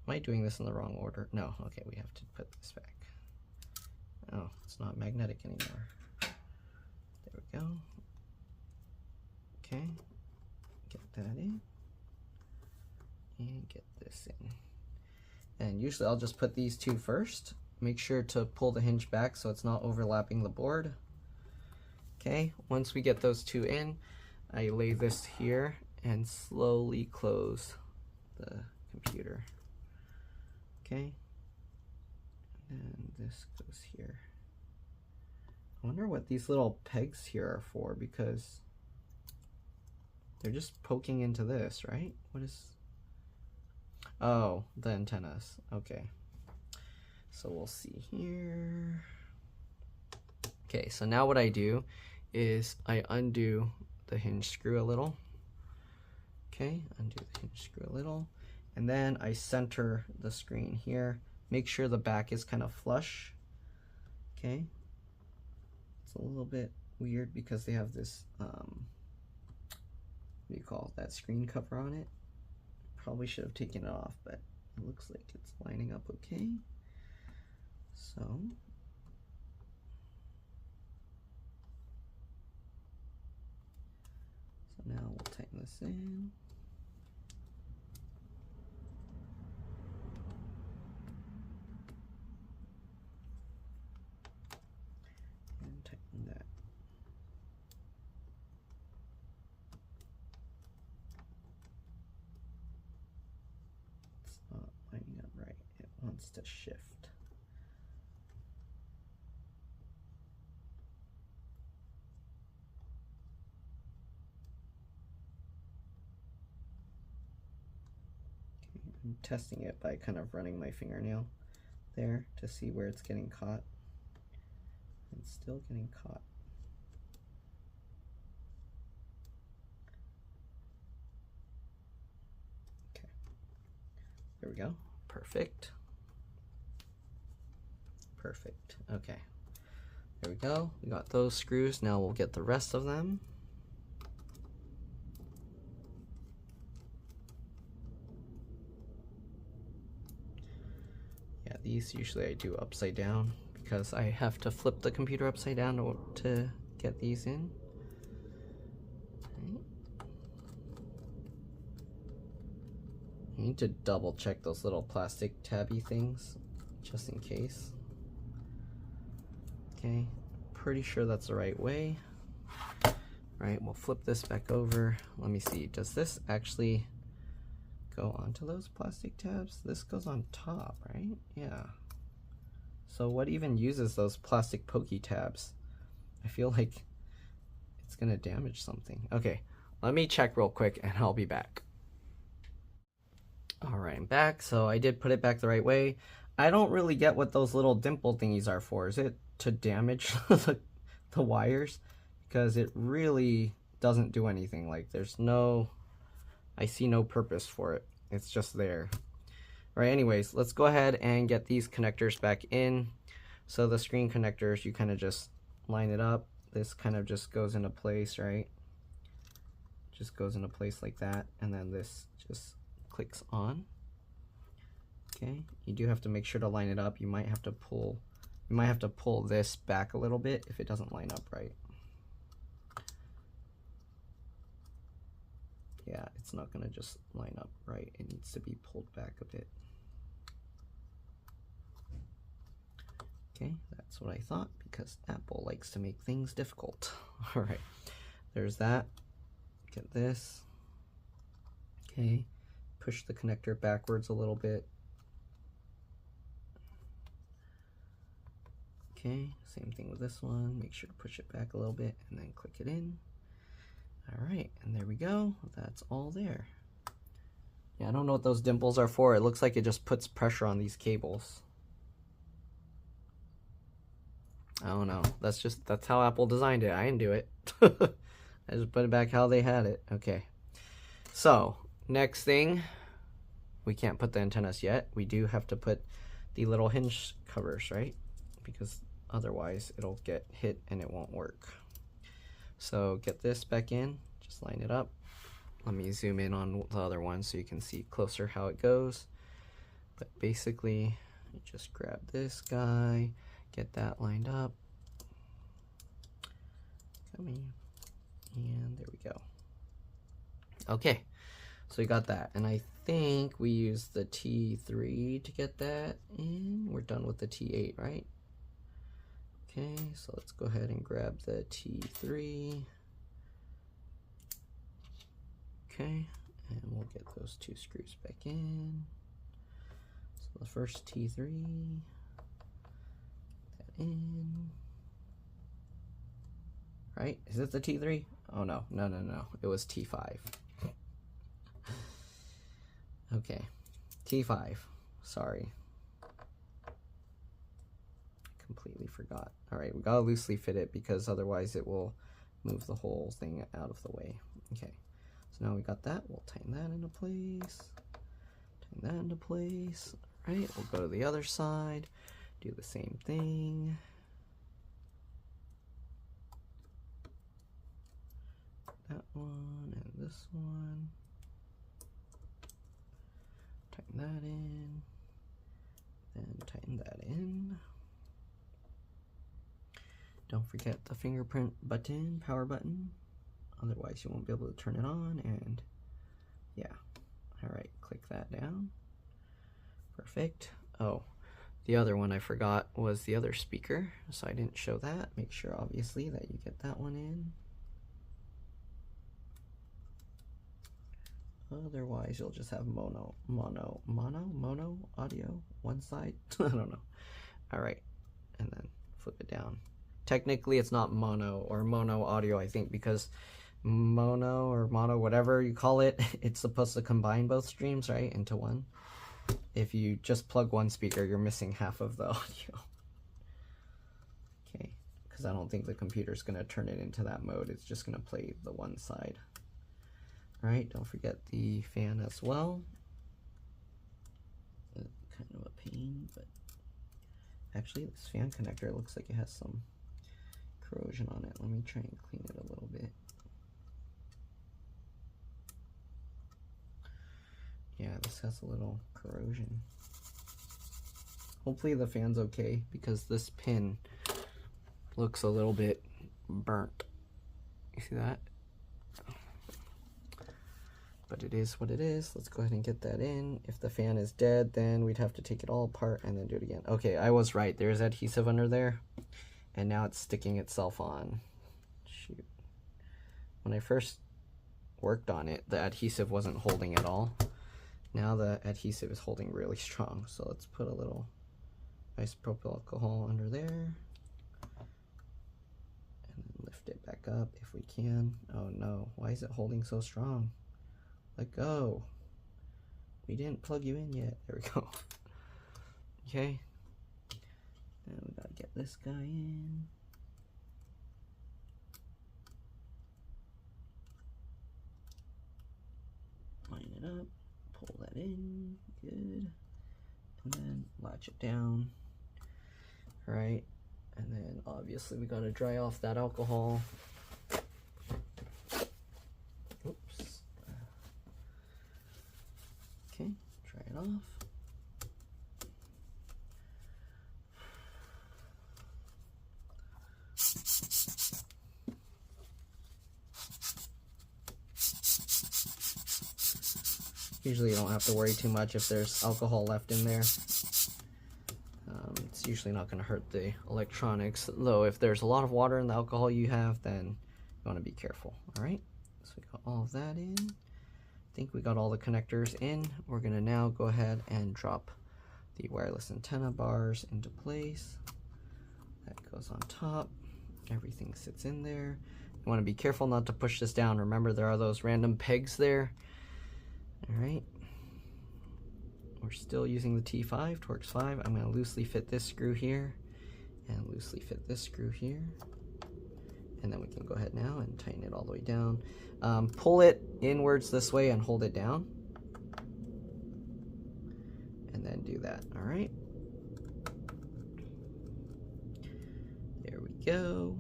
Am I doing this in the wrong order? No, okay, we have to put this back. Oh, it's not magnetic anymore. There we go. Okay, get that in, and get this in. And usually I'll just put these two first. Make sure to pull the hinge back so it's not overlapping the board. Okay, once we get those two in, I lay this here and slowly close the computer. Okay, and this goes here. I wonder what these little pegs here are for, because they're just poking into this, right? What is, oh, the antennas. Okay, so we'll see here. Okay, so now what I do is I undo the hinge screw a little. Okay, undo the hinge screw a little, And then I center the screen here. Make sure the back is kind of flush. Okay. It's a little bit weird because they have this, what do you call it, that screen cover on it. Probably should have taken it off, but it looks like it's lining up okay. So now we'll tighten this in. And tighten that. It's not lining up right. It wants to shift. I'm testing it by kind of running my fingernail there to see where it's getting caught. It's still getting caught. Okay, there we go. Perfect. Perfect. Okay, there we go. We got those screws. Now we'll get the rest of them. These usually I do upside down because I have to flip the computer upside down to get these in. Okay. You need to double check those little plastic tabby things just in case. Okay, pretty sure that's the right way. All right, we'll flip this back over. Let me see, does this actually go onto those plastic tabs? This goes on top, right? Yeah. So what even uses those plastic pokey tabs? I feel like it's gonna damage something. Okay, let me check real quick and I'll be back. All right, I'm back. So I did put it back the right way. I don't really get what those little dimple thingies are for. Is it to damage the wires? Because it really doesn't do anything. Like there's no, I see no purpose for it. It's just there. All right, anyways, let's go ahead and get these connectors back in. So the screen connectors, you kind of just line it up. This kind of just goes into place, right? Just goes into place like that. And then this just clicks on. Okay, you do have to make sure to line it up. You might have to pull this back a little bit if it doesn't line up right. Yeah, it's not gonna just line up right. It needs to be pulled back a bit. Okay, that's what I thought because Apple likes to make things difficult. All right, there's that. Get this. Okay, push the connector backwards a little bit. Okay, same thing with this one. Make sure to push it back a little bit and then click it in. All right, and there we go. That's all there. Yeah, I don't know what those dimples are for. It looks like it just puts pressure on these cables. I don't know. That's how Apple designed it. I didn't do it. I just put it back how they had it. Okay. So, next thing, we can't put the antennas yet. We do have to put the little hinge covers, right? Because otherwise it'll get hit and it won't work. So get this back in, just line it up. Let me zoom in on the other one so you can see closer how it goes. But basically, you just grab this guy, get that lined up. Come in, and there we go. Okay, so we got that. And I think we used the T3 to get that in. We're done with the T8, right? Okay, so let's go ahead and grab the T3. Okay, and we'll get those two screws back in. So the first T3, that in. Right? Is it the T3? Oh no, no, no, no. It was T5. Okay, T5. Sorry. Completely forgot. All right, we gotta loosely fit it because otherwise it will move the whole thing out of the way. Okay, so now we got that. We'll tighten that into place. Tighten that into place. All right, we'll go to the other side, do the same thing. That one and this one. Tighten that in, then tighten that in. Don't forget the fingerprint button, power button, otherwise you won't be able to turn it on. And yeah, all right, click that down. Perfect. Oh, the other one I forgot was the other speaker, so I didn't show that. Make sure obviously that you get that one in. Otherwise you'll just have mono audio one side. I don't know. All right, and then flip it down. Technically it's not mono or mono audio, I think, because mono or mono, whatever you call it, it's supposed to combine both streams, right, into one. If you just plug one speaker, you're missing half of the audio. Okay, because I don't think the computer's going to turn it into that mode. It's just going to play the one side. All right, don't forget the fan as well. Kind of a pain, but actually this fan connector looks like it has some corrosion on it. Let me try and clean it a little bit. Yeah, this has a little corrosion. Hopefully the fan's okay, because this pin looks a little bit burnt. You see that? But it is what it is. Let's go ahead and get that in. If the fan is dead, then we'd have to take it all apart and then do it again. Okay, I was right. There's adhesive under there, and now it's sticking itself on. Shoot. When I first worked on it, the adhesive wasn't holding at all. Now the adhesive is holding really strong. So let's put a little isopropyl alcohol under there. And lift it back up if we can. Oh no, why is it holding so strong? Let go. We didn't plug you in yet. There we go. Okay. Now we gotta get this guy in. Line it up. Pull that in. Good. And then latch it down. Right. And then obviously we gotta dry off that alcohol. Oops. Okay, dry it off. Usually you don't have to worry too much if there's alcohol left in there. It's usually not going to hurt the electronics, though if there's a lot of water in the alcohol you have, then you want to be careful. All right, so we got all of that in. I think we got all the connectors in. We're going to now go ahead and drop the wireless antenna bars into place. That goes on top. Everything sits in there. You want to be careful not to push this down. Remember, there are those random pegs there. All right. We're still using the T5, Torx 5. I'm going to loosely fit this screw here and loosely fit this screw here. And then we can go ahead now and tighten it all the way down. Pull it inwards this way and hold it down. And then do that, all right? There we go.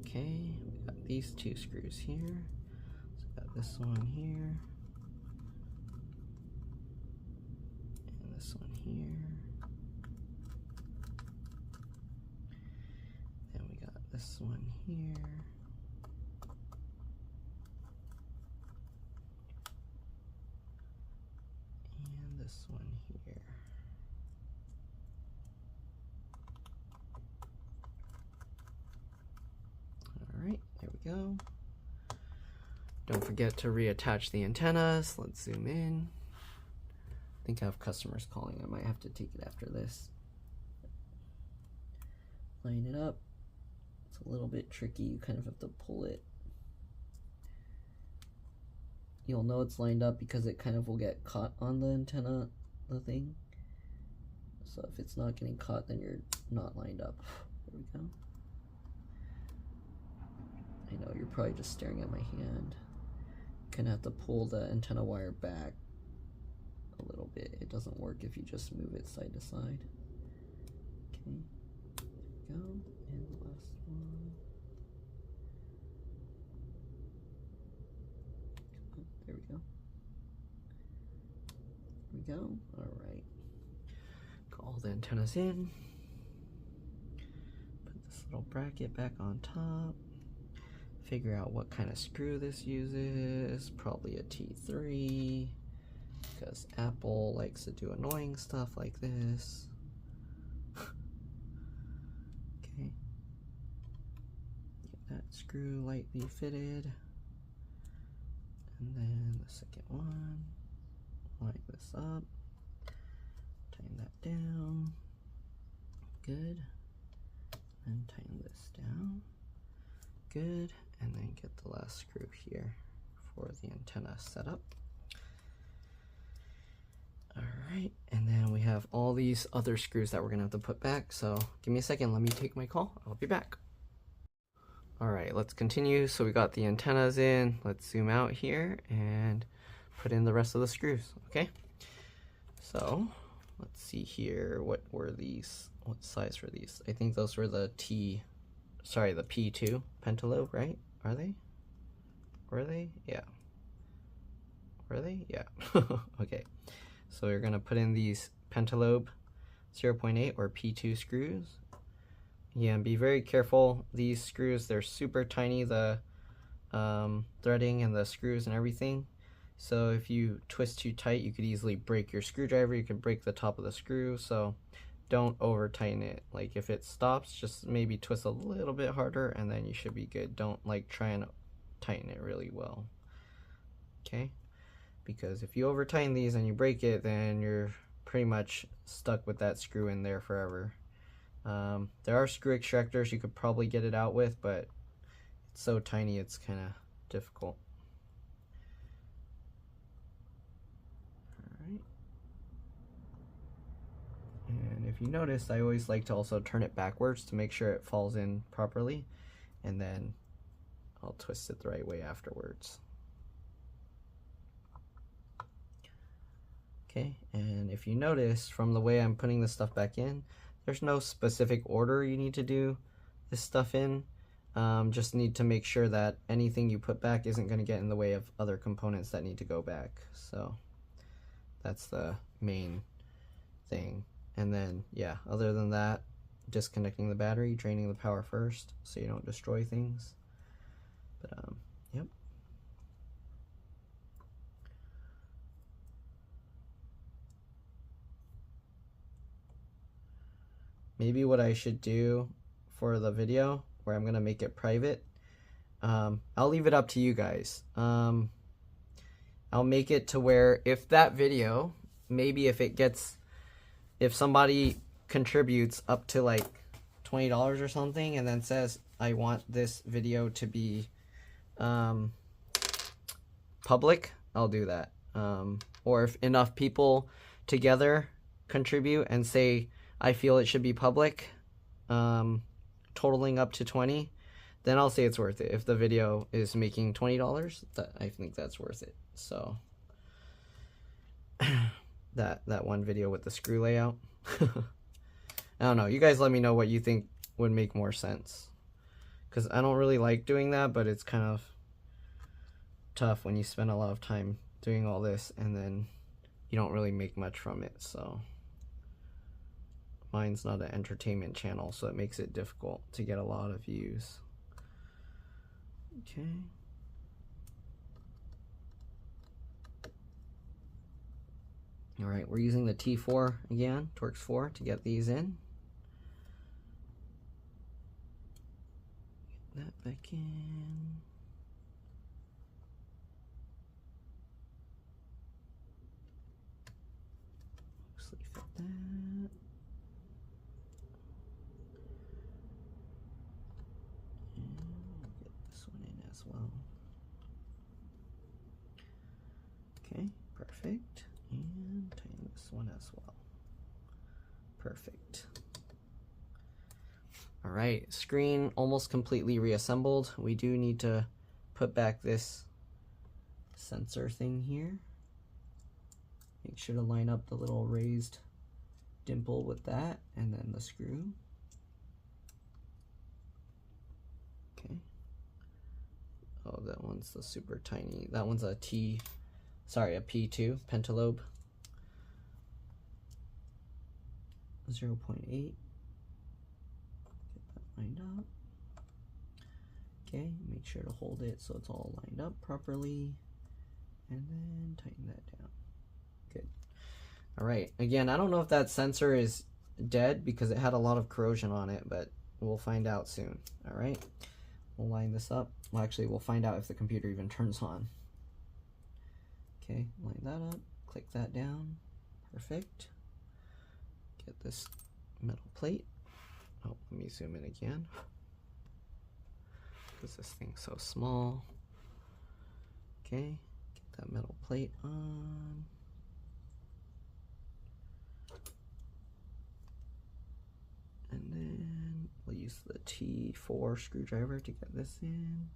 Okay, we got these two screws here. So we got this one here. And this one here. Then we got this one here. And this one here. Alright, there we go. Don't forget to reattach the antennas. Let's zoom in. I think I have customers calling. I might have to take it after this. Line it up. It's a little bit tricky. You kind of have to pull it. You'll know it's lined up because it kind of will get caught on the antenna, the thing. So if it's not getting caught, then you're not lined up. There we go. I know you're probably just staring at my hand. Gonna have to pull the antenna wire back a little bit. It doesn't work if you just move it side to side. Okay, there we go, and the last one. There we go. There we go. All right. Got all the antennas in. Put this little bracket back on top. Figure out what kind of screw this uses. Probably a T3, because Apple likes to do annoying stuff like this. Okay. Get that screw lightly fitted. And then the second one, line this up, tighten that down, good, and tighten this down, good, and then get the last screw here for the antenna setup. Alright, and then we have all these other screws that we're going to have to put back, so give me a second, let me take my call, I'll be back. Alright, let's continue. So we got the antennas in. Let's zoom out here and put in the rest of the screws, okay? So, let's see here. What were these? What size were these? I think those were the the P2 pentalobe, right? Are they? Were they? Yeah. Were they? Yeah. Okay. So we're going to put in these pentalobe 0.8 or P2 screws. Yeah, and be very careful. These screws, they're super tiny, the threading and the screws and everything. So if you twist too tight, you could easily break your screwdriver. You could break the top of the screw, so don't over tighten it. Like if it stops, just maybe twist a little bit harder and then you should be good. Don't like try and tighten it really well. Okay? Because if you over tighten these and you break it, then you're pretty much stuck with that screw in there forever. There are screw extractors you could probably get it out with, but it's so tiny it's kind of difficult. Alright. And if you notice, I always like to also turn it backwards to make sure it falls in properly, and then I'll twist it the right way afterwards. Okay, and if you notice from the way I'm putting this stuff back in, there's no specific order you need to do this stuff in. Just need to make sure that anything you put back isn't going to get in the way of other components that need to go back. So that's the main thing. And then, yeah, other than that, disconnecting the battery, draining the power first so you don't destroy things. But, yep. Maybe what I should do for the video, where I'm going to make it private, I'll leave it up to you guys. I'll make it to where if that video, maybe if somebody contributes up to like $20 or something and then says, I want this video to be public, I'll do that. Or if enough people together contribute and say, I feel it should be public, totaling up to 20, then I'll say it's worth it. If the video is making $20, I think that's worth it. So that one video with the screw layout. I don't know. You guys let me know what you think would make more sense. Because I don't really like doing that, but it's kind of tough when you spend a lot of time doing all this and then you don't really make much from it. So mine's not an entertainment channel, so it makes it difficult to get a lot of views. Okay. Alright, we're using the T4 again, Torx 4, to get these in. Get that back in. Loosely fit that. Well, okay, perfect, and tighten this one as well. Perfect. All right, screen almost completely reassembled. We do need to put back this sensor thing here. Make sure to line up the little raised dimple with that, and then the screw. Okay. Oh, that one's the super tiny. That one's a P2 pentalobe. 0.8. Get that lined up. Okay, make sure to hold it so it's all lined up properly, and then tighten that down. Good. All right, again, I don't know if that sensor is dead because it had a lot of corrosion on it, but we'll find out soon. All right, we'll line this up. Well, actually, we'll find out if the computer even turns on. Okay, line that up, click that down. Perfect. Get this metal plate. Oh, let me zoom in again, because this thing's so small. Okay, get that metal plate on. And then we'll use the T4 screwdriver to get this in.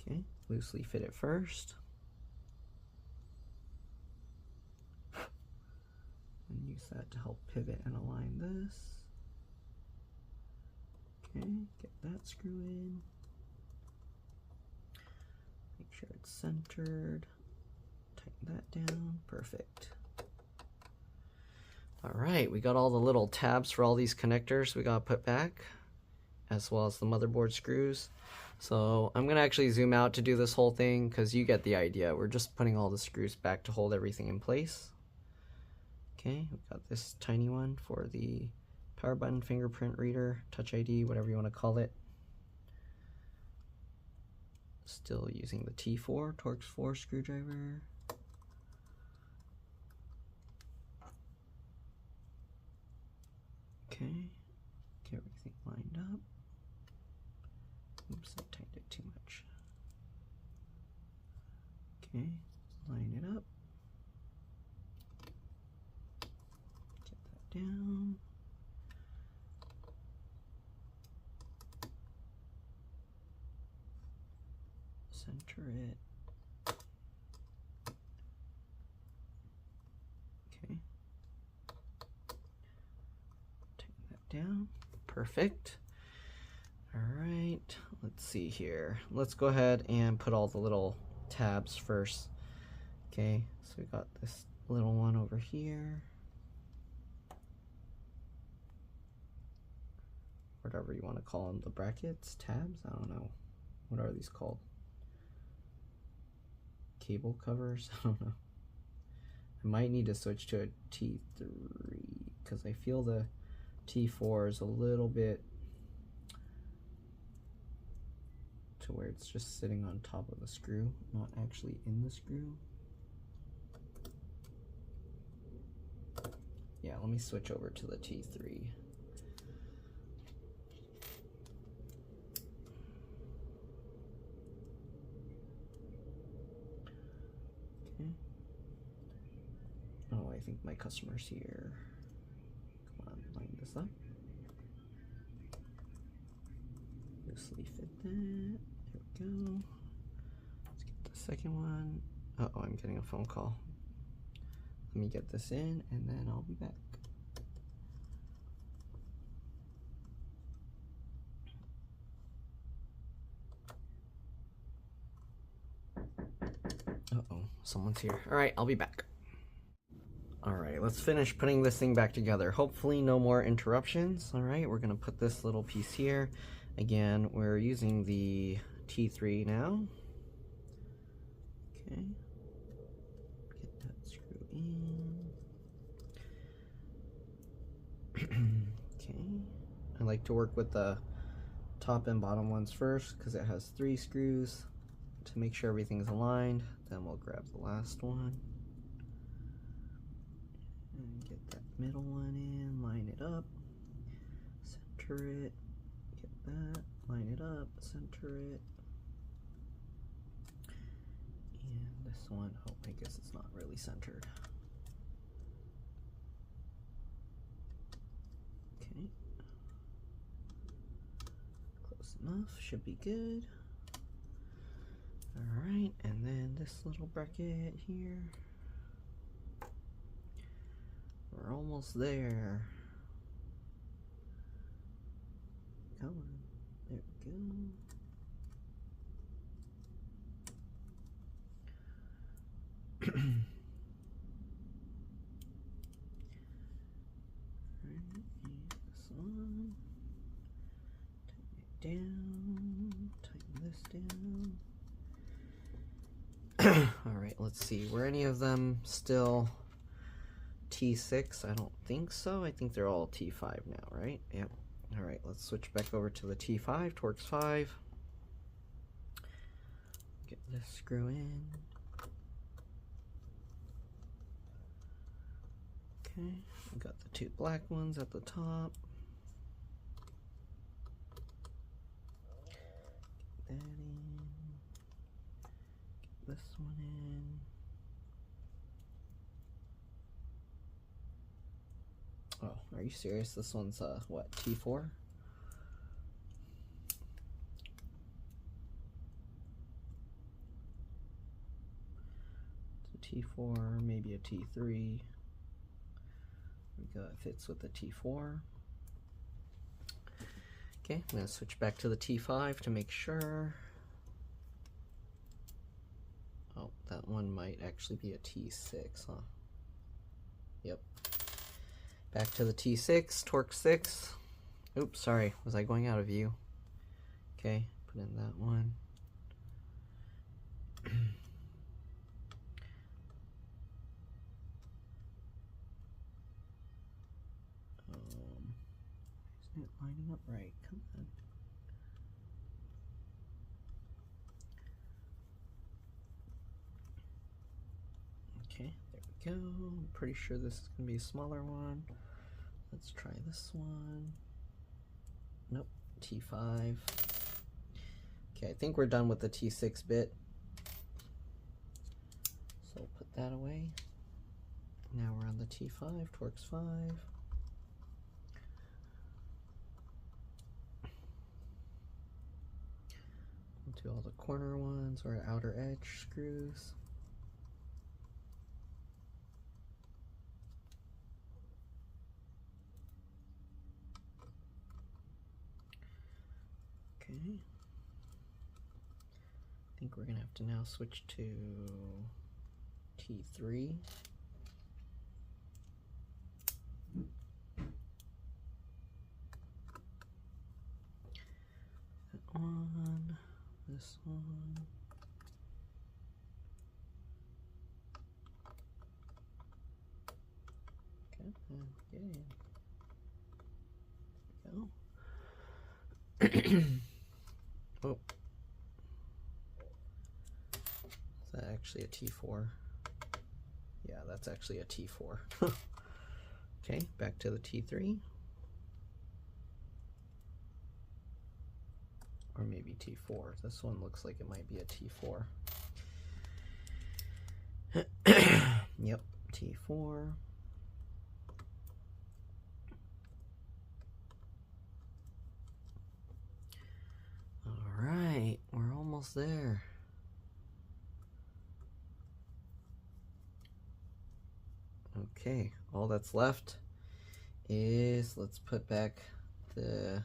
Okay, loosely fit it first. And use that to help pivot and align this. Okay, get that screw in. Make sure it's centered. Tighten that down. Perfect. All right, we got all the little tabs for all these connectors we got put back, as well as the motherboard screws. So I'm gonna actually zoom out to do this whole thing because you get the idea. We're just putting all the screws back to hold everything in place. Okay, we've got this tiny one for the power button, fingerprint reader, Touch ID, whatever you want to call it. Still using the T4, Torx 4 screwdriver. Okay, get everything lined up. Oops, I tightened it too much. Okay, line it up. Get that down. Center it. Okay. Tighten that down. Perfect. All right, let's see here. Let's go ahead and put all the little tabs first. Okay, so we got this little one over here. Whatever you want to call them, the brackets, tabs, I don't know. What are these called? Cable covers? I don't know. I might need to switch to a T3 because I feel the T4 is a little bit to where it's just sitting on top of the screw, not actually in the screw. Yeah, let me switch over to the T3. Okay. Oh, I think my customer's here. Come on, line this up. Loosely fit that. There we go. Let's get the second one. Uh-oh, I'm getting a phone call. Let me get this in and then I'll be back. Uh-oh, someone's here. All right, I'll be back. All right, let's finish putting this thing back together. Hopefully no more interruptions. All right, we're gonna put this little piece here. Again, we're using the T3 now. Okay. Get that screw in. Okay. I like to work with the top and bottom ones first because it has 3 screws to make sure everything's aligned. Then we'll grab the last one. And get that middle one in, line it up, center it. That, line it up, center it, and this one, oh, I guess it's not really centered. Okay, close enough, should be good. Alright, and then this little bracket here. We're almost there. Come on. There we go. This one. Tighten it down. Tighten this down. Alright, let's see. Were any of them still T6? I don't think so. I think they're all T5 now, right? Yep. Alright, let's switch back over to the T5, Torx 5. Get this screw in. Okay, we got the two black ones at the top. Get that in. Get this one in. Oh, are you serious? This one's what, T4? It's a T4, maybe a T3. It fits with the T4. Okay, I'm going to switch back to the T5 to make sure. Oh, that one might actually be a T6, huh? Yep. Back to the T6, Torx 6. Oops, sorry, was I going out of view? Okay, put in that one. Isn't it lining up right? Come on. Okay, there we go. I'm pretty sure this is going to be a smaller one. Let's try this one. Nope, T5. Okay, I think we're done with the T6 bit. So we'll put that away. Now we're on the T5, Torx 5. We'll do all the corner ones or outer edge screws. Okay. I think we're gonna have to now switch to T3. That one, this one. Okay, get in. There we go. Oh. Is that actually a T4? Yeah, that's actually a T4. Okay, back to the T3. Or maybe T4. This one looks like it might be a T4. Yep, T4. Alright, we're almost there. Okay, all that's left is, let's put back the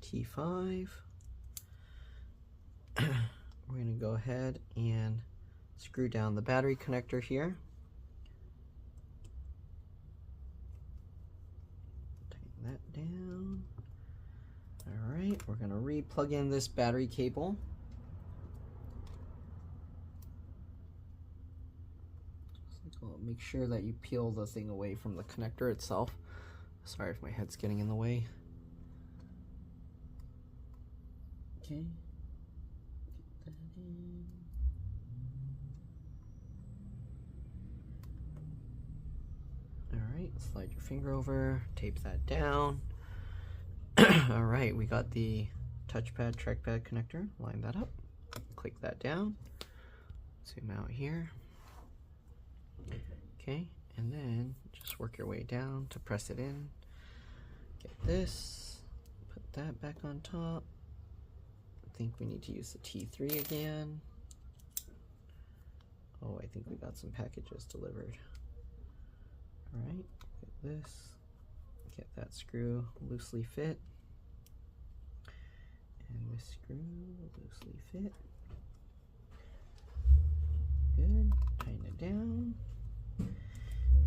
T5. We're going to go ahead and screw down the battery connector here. Tighten that down. Alright, we're going to re-plug in this battery cable. Make sure that you peel the thing away from the connector itself. Sorry if my head's getting in the way. Okay. Get that in. Alright, slide your finger over, tape that down. Alright, we got the touchpad, trackpad connector. Line that up. Click that down. Zoom out here. Okay, and then just work your way down to press it in. Get this, put that back on top. I think we need to use the T3 again. Oh, I think we got some packages delivered. All right, get this. Get that screw loosely fit. And this screw loosely fit. Good. Tighten it down.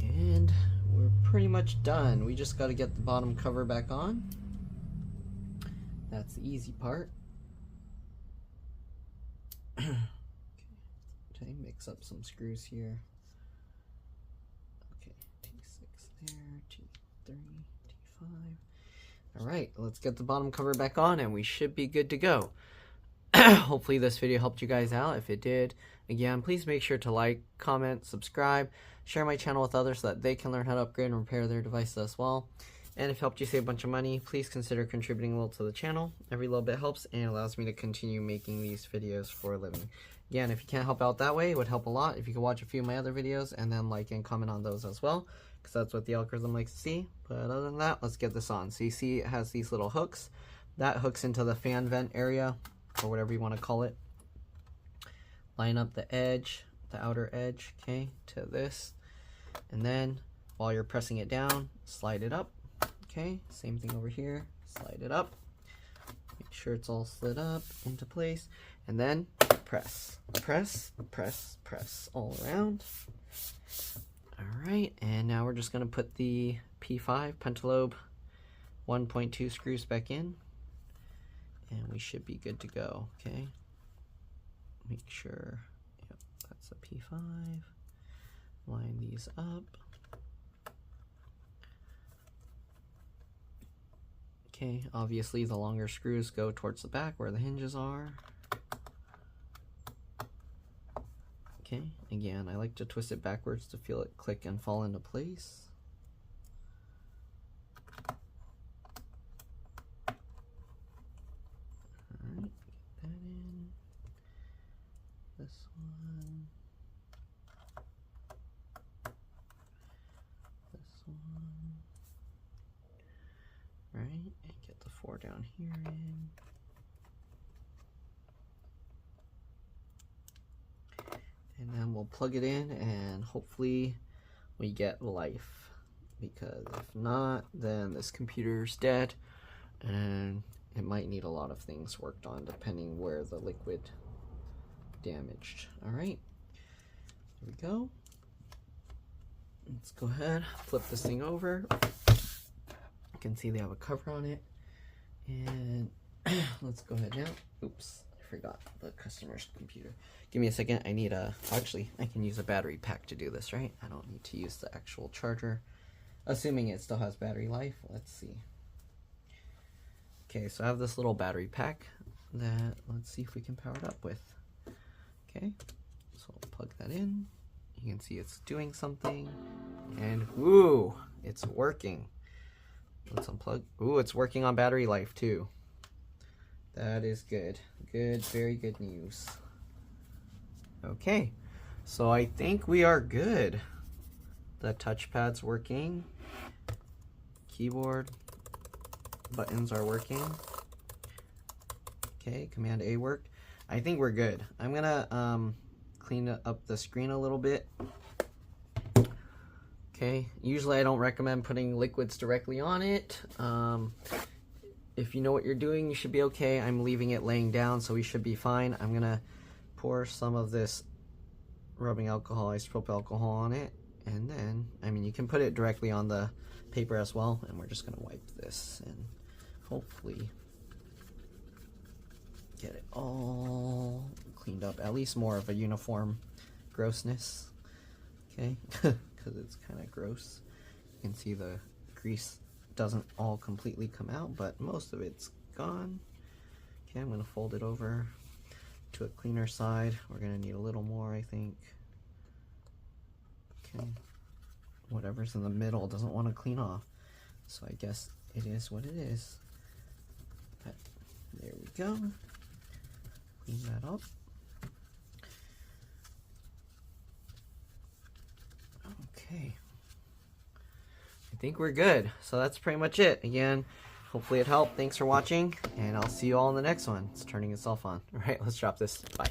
And we're pretty much done. We just got to get the bottom cover back on. That's the easy part. Okay, mix up some screws here. Okay, T6 there, T3, T5. All right, let's get the bottom cover back on and we should be good to go. Hopefully this video helped you guys out. If it did, again, please make sure to like, comment, subscribe, share my channel with others so that they can learn how to upgrade and repair their devices as well. And if it helped you save a bunch of money, please consider contributing a little to the channel. Every little bit helps and allows me to continue making these videos for a living. Again, if you can't help out that way, it would help a lot if you could watch a few of my other videos and then like and comment on those as well, because that's what the algorithm likes to see. But other than that, let's get this on. So you see it has these little hooks. That hooks into the fan vent area, or whatever you want to call it. Line up the edge, the outer edge, okay, to this. And then while you're pressing it down, slide it up. Okay, same thing over here. Slide it up. Make sure it's all slid up into place. And then press, press, press, press all around. All right, and now we're just going to put the P5 Pentalobe 1.2 screws back in. And we should be good to go, okay? Make sure, yep, that's a P5. Line these up. Okay, obviously the longer screws go towards the back where the hinges are. Okay, again, I like to twist it backwards to feel it click and fall into place. Alright, get that in. This one. This one. Right, and get the 4 down here in. And then we'll plug it in and hopefully we get life, because if not, then this computer's dead and it might need a lot of things worked on depending where the liquid damaged. All right, here we go. Let's go ahead, flip this thing over. You can see they have a cover on it, and let's go ahead now. Oops, I forgot the customer's computer. Give me a second. I need a, actually, I can use a battery pack to do this, right? I don't need to use the actual charger, assuming it still has battery life. Let's see. Okay, so I have this little battery pack that, let's see if we can power it up with. Okay, so I'll plug that in. You can see it's doing something, and woo, it's working. Let's unplug. Ooh, it's working on battery life too. That is good. Good, very good news. Okay, so I think we are good. The touchpad's working. Keyboard buttons are working. Okay, Command A worked. I think we're good. I'm gonna clean up the screen a little bit. Okay, usually I don't recommend putting liquids directly on it. If you know what you're doing, you should be okay. I'm leaving it laying down, so we should be fine. I'm gonna pour some of this rubbing alcohol, isopropyl alcohol on it, and then, I mean, you can put it directly on the paper as well, and we're just gonna wipe this and hopefully get it all cleaned up, at least more of a uniform grossness, okay? Because it's kind of gross. You can see the grease doesn't all completely come out, but most of it's gone. Okay, I'm going to fold it over to a cleaner side. We're going to need a little more, I think. Okay, whatever's in the middle doesn't want to clean off, so I guess it is what it is. But there we go. Clean that up. Okay, I think we're good. So that's pretty much it. Again, hopefully it helped. Thanks for watching, and I'll see you all in the next one. It's turning itself on. All right, let's drop this. Bye.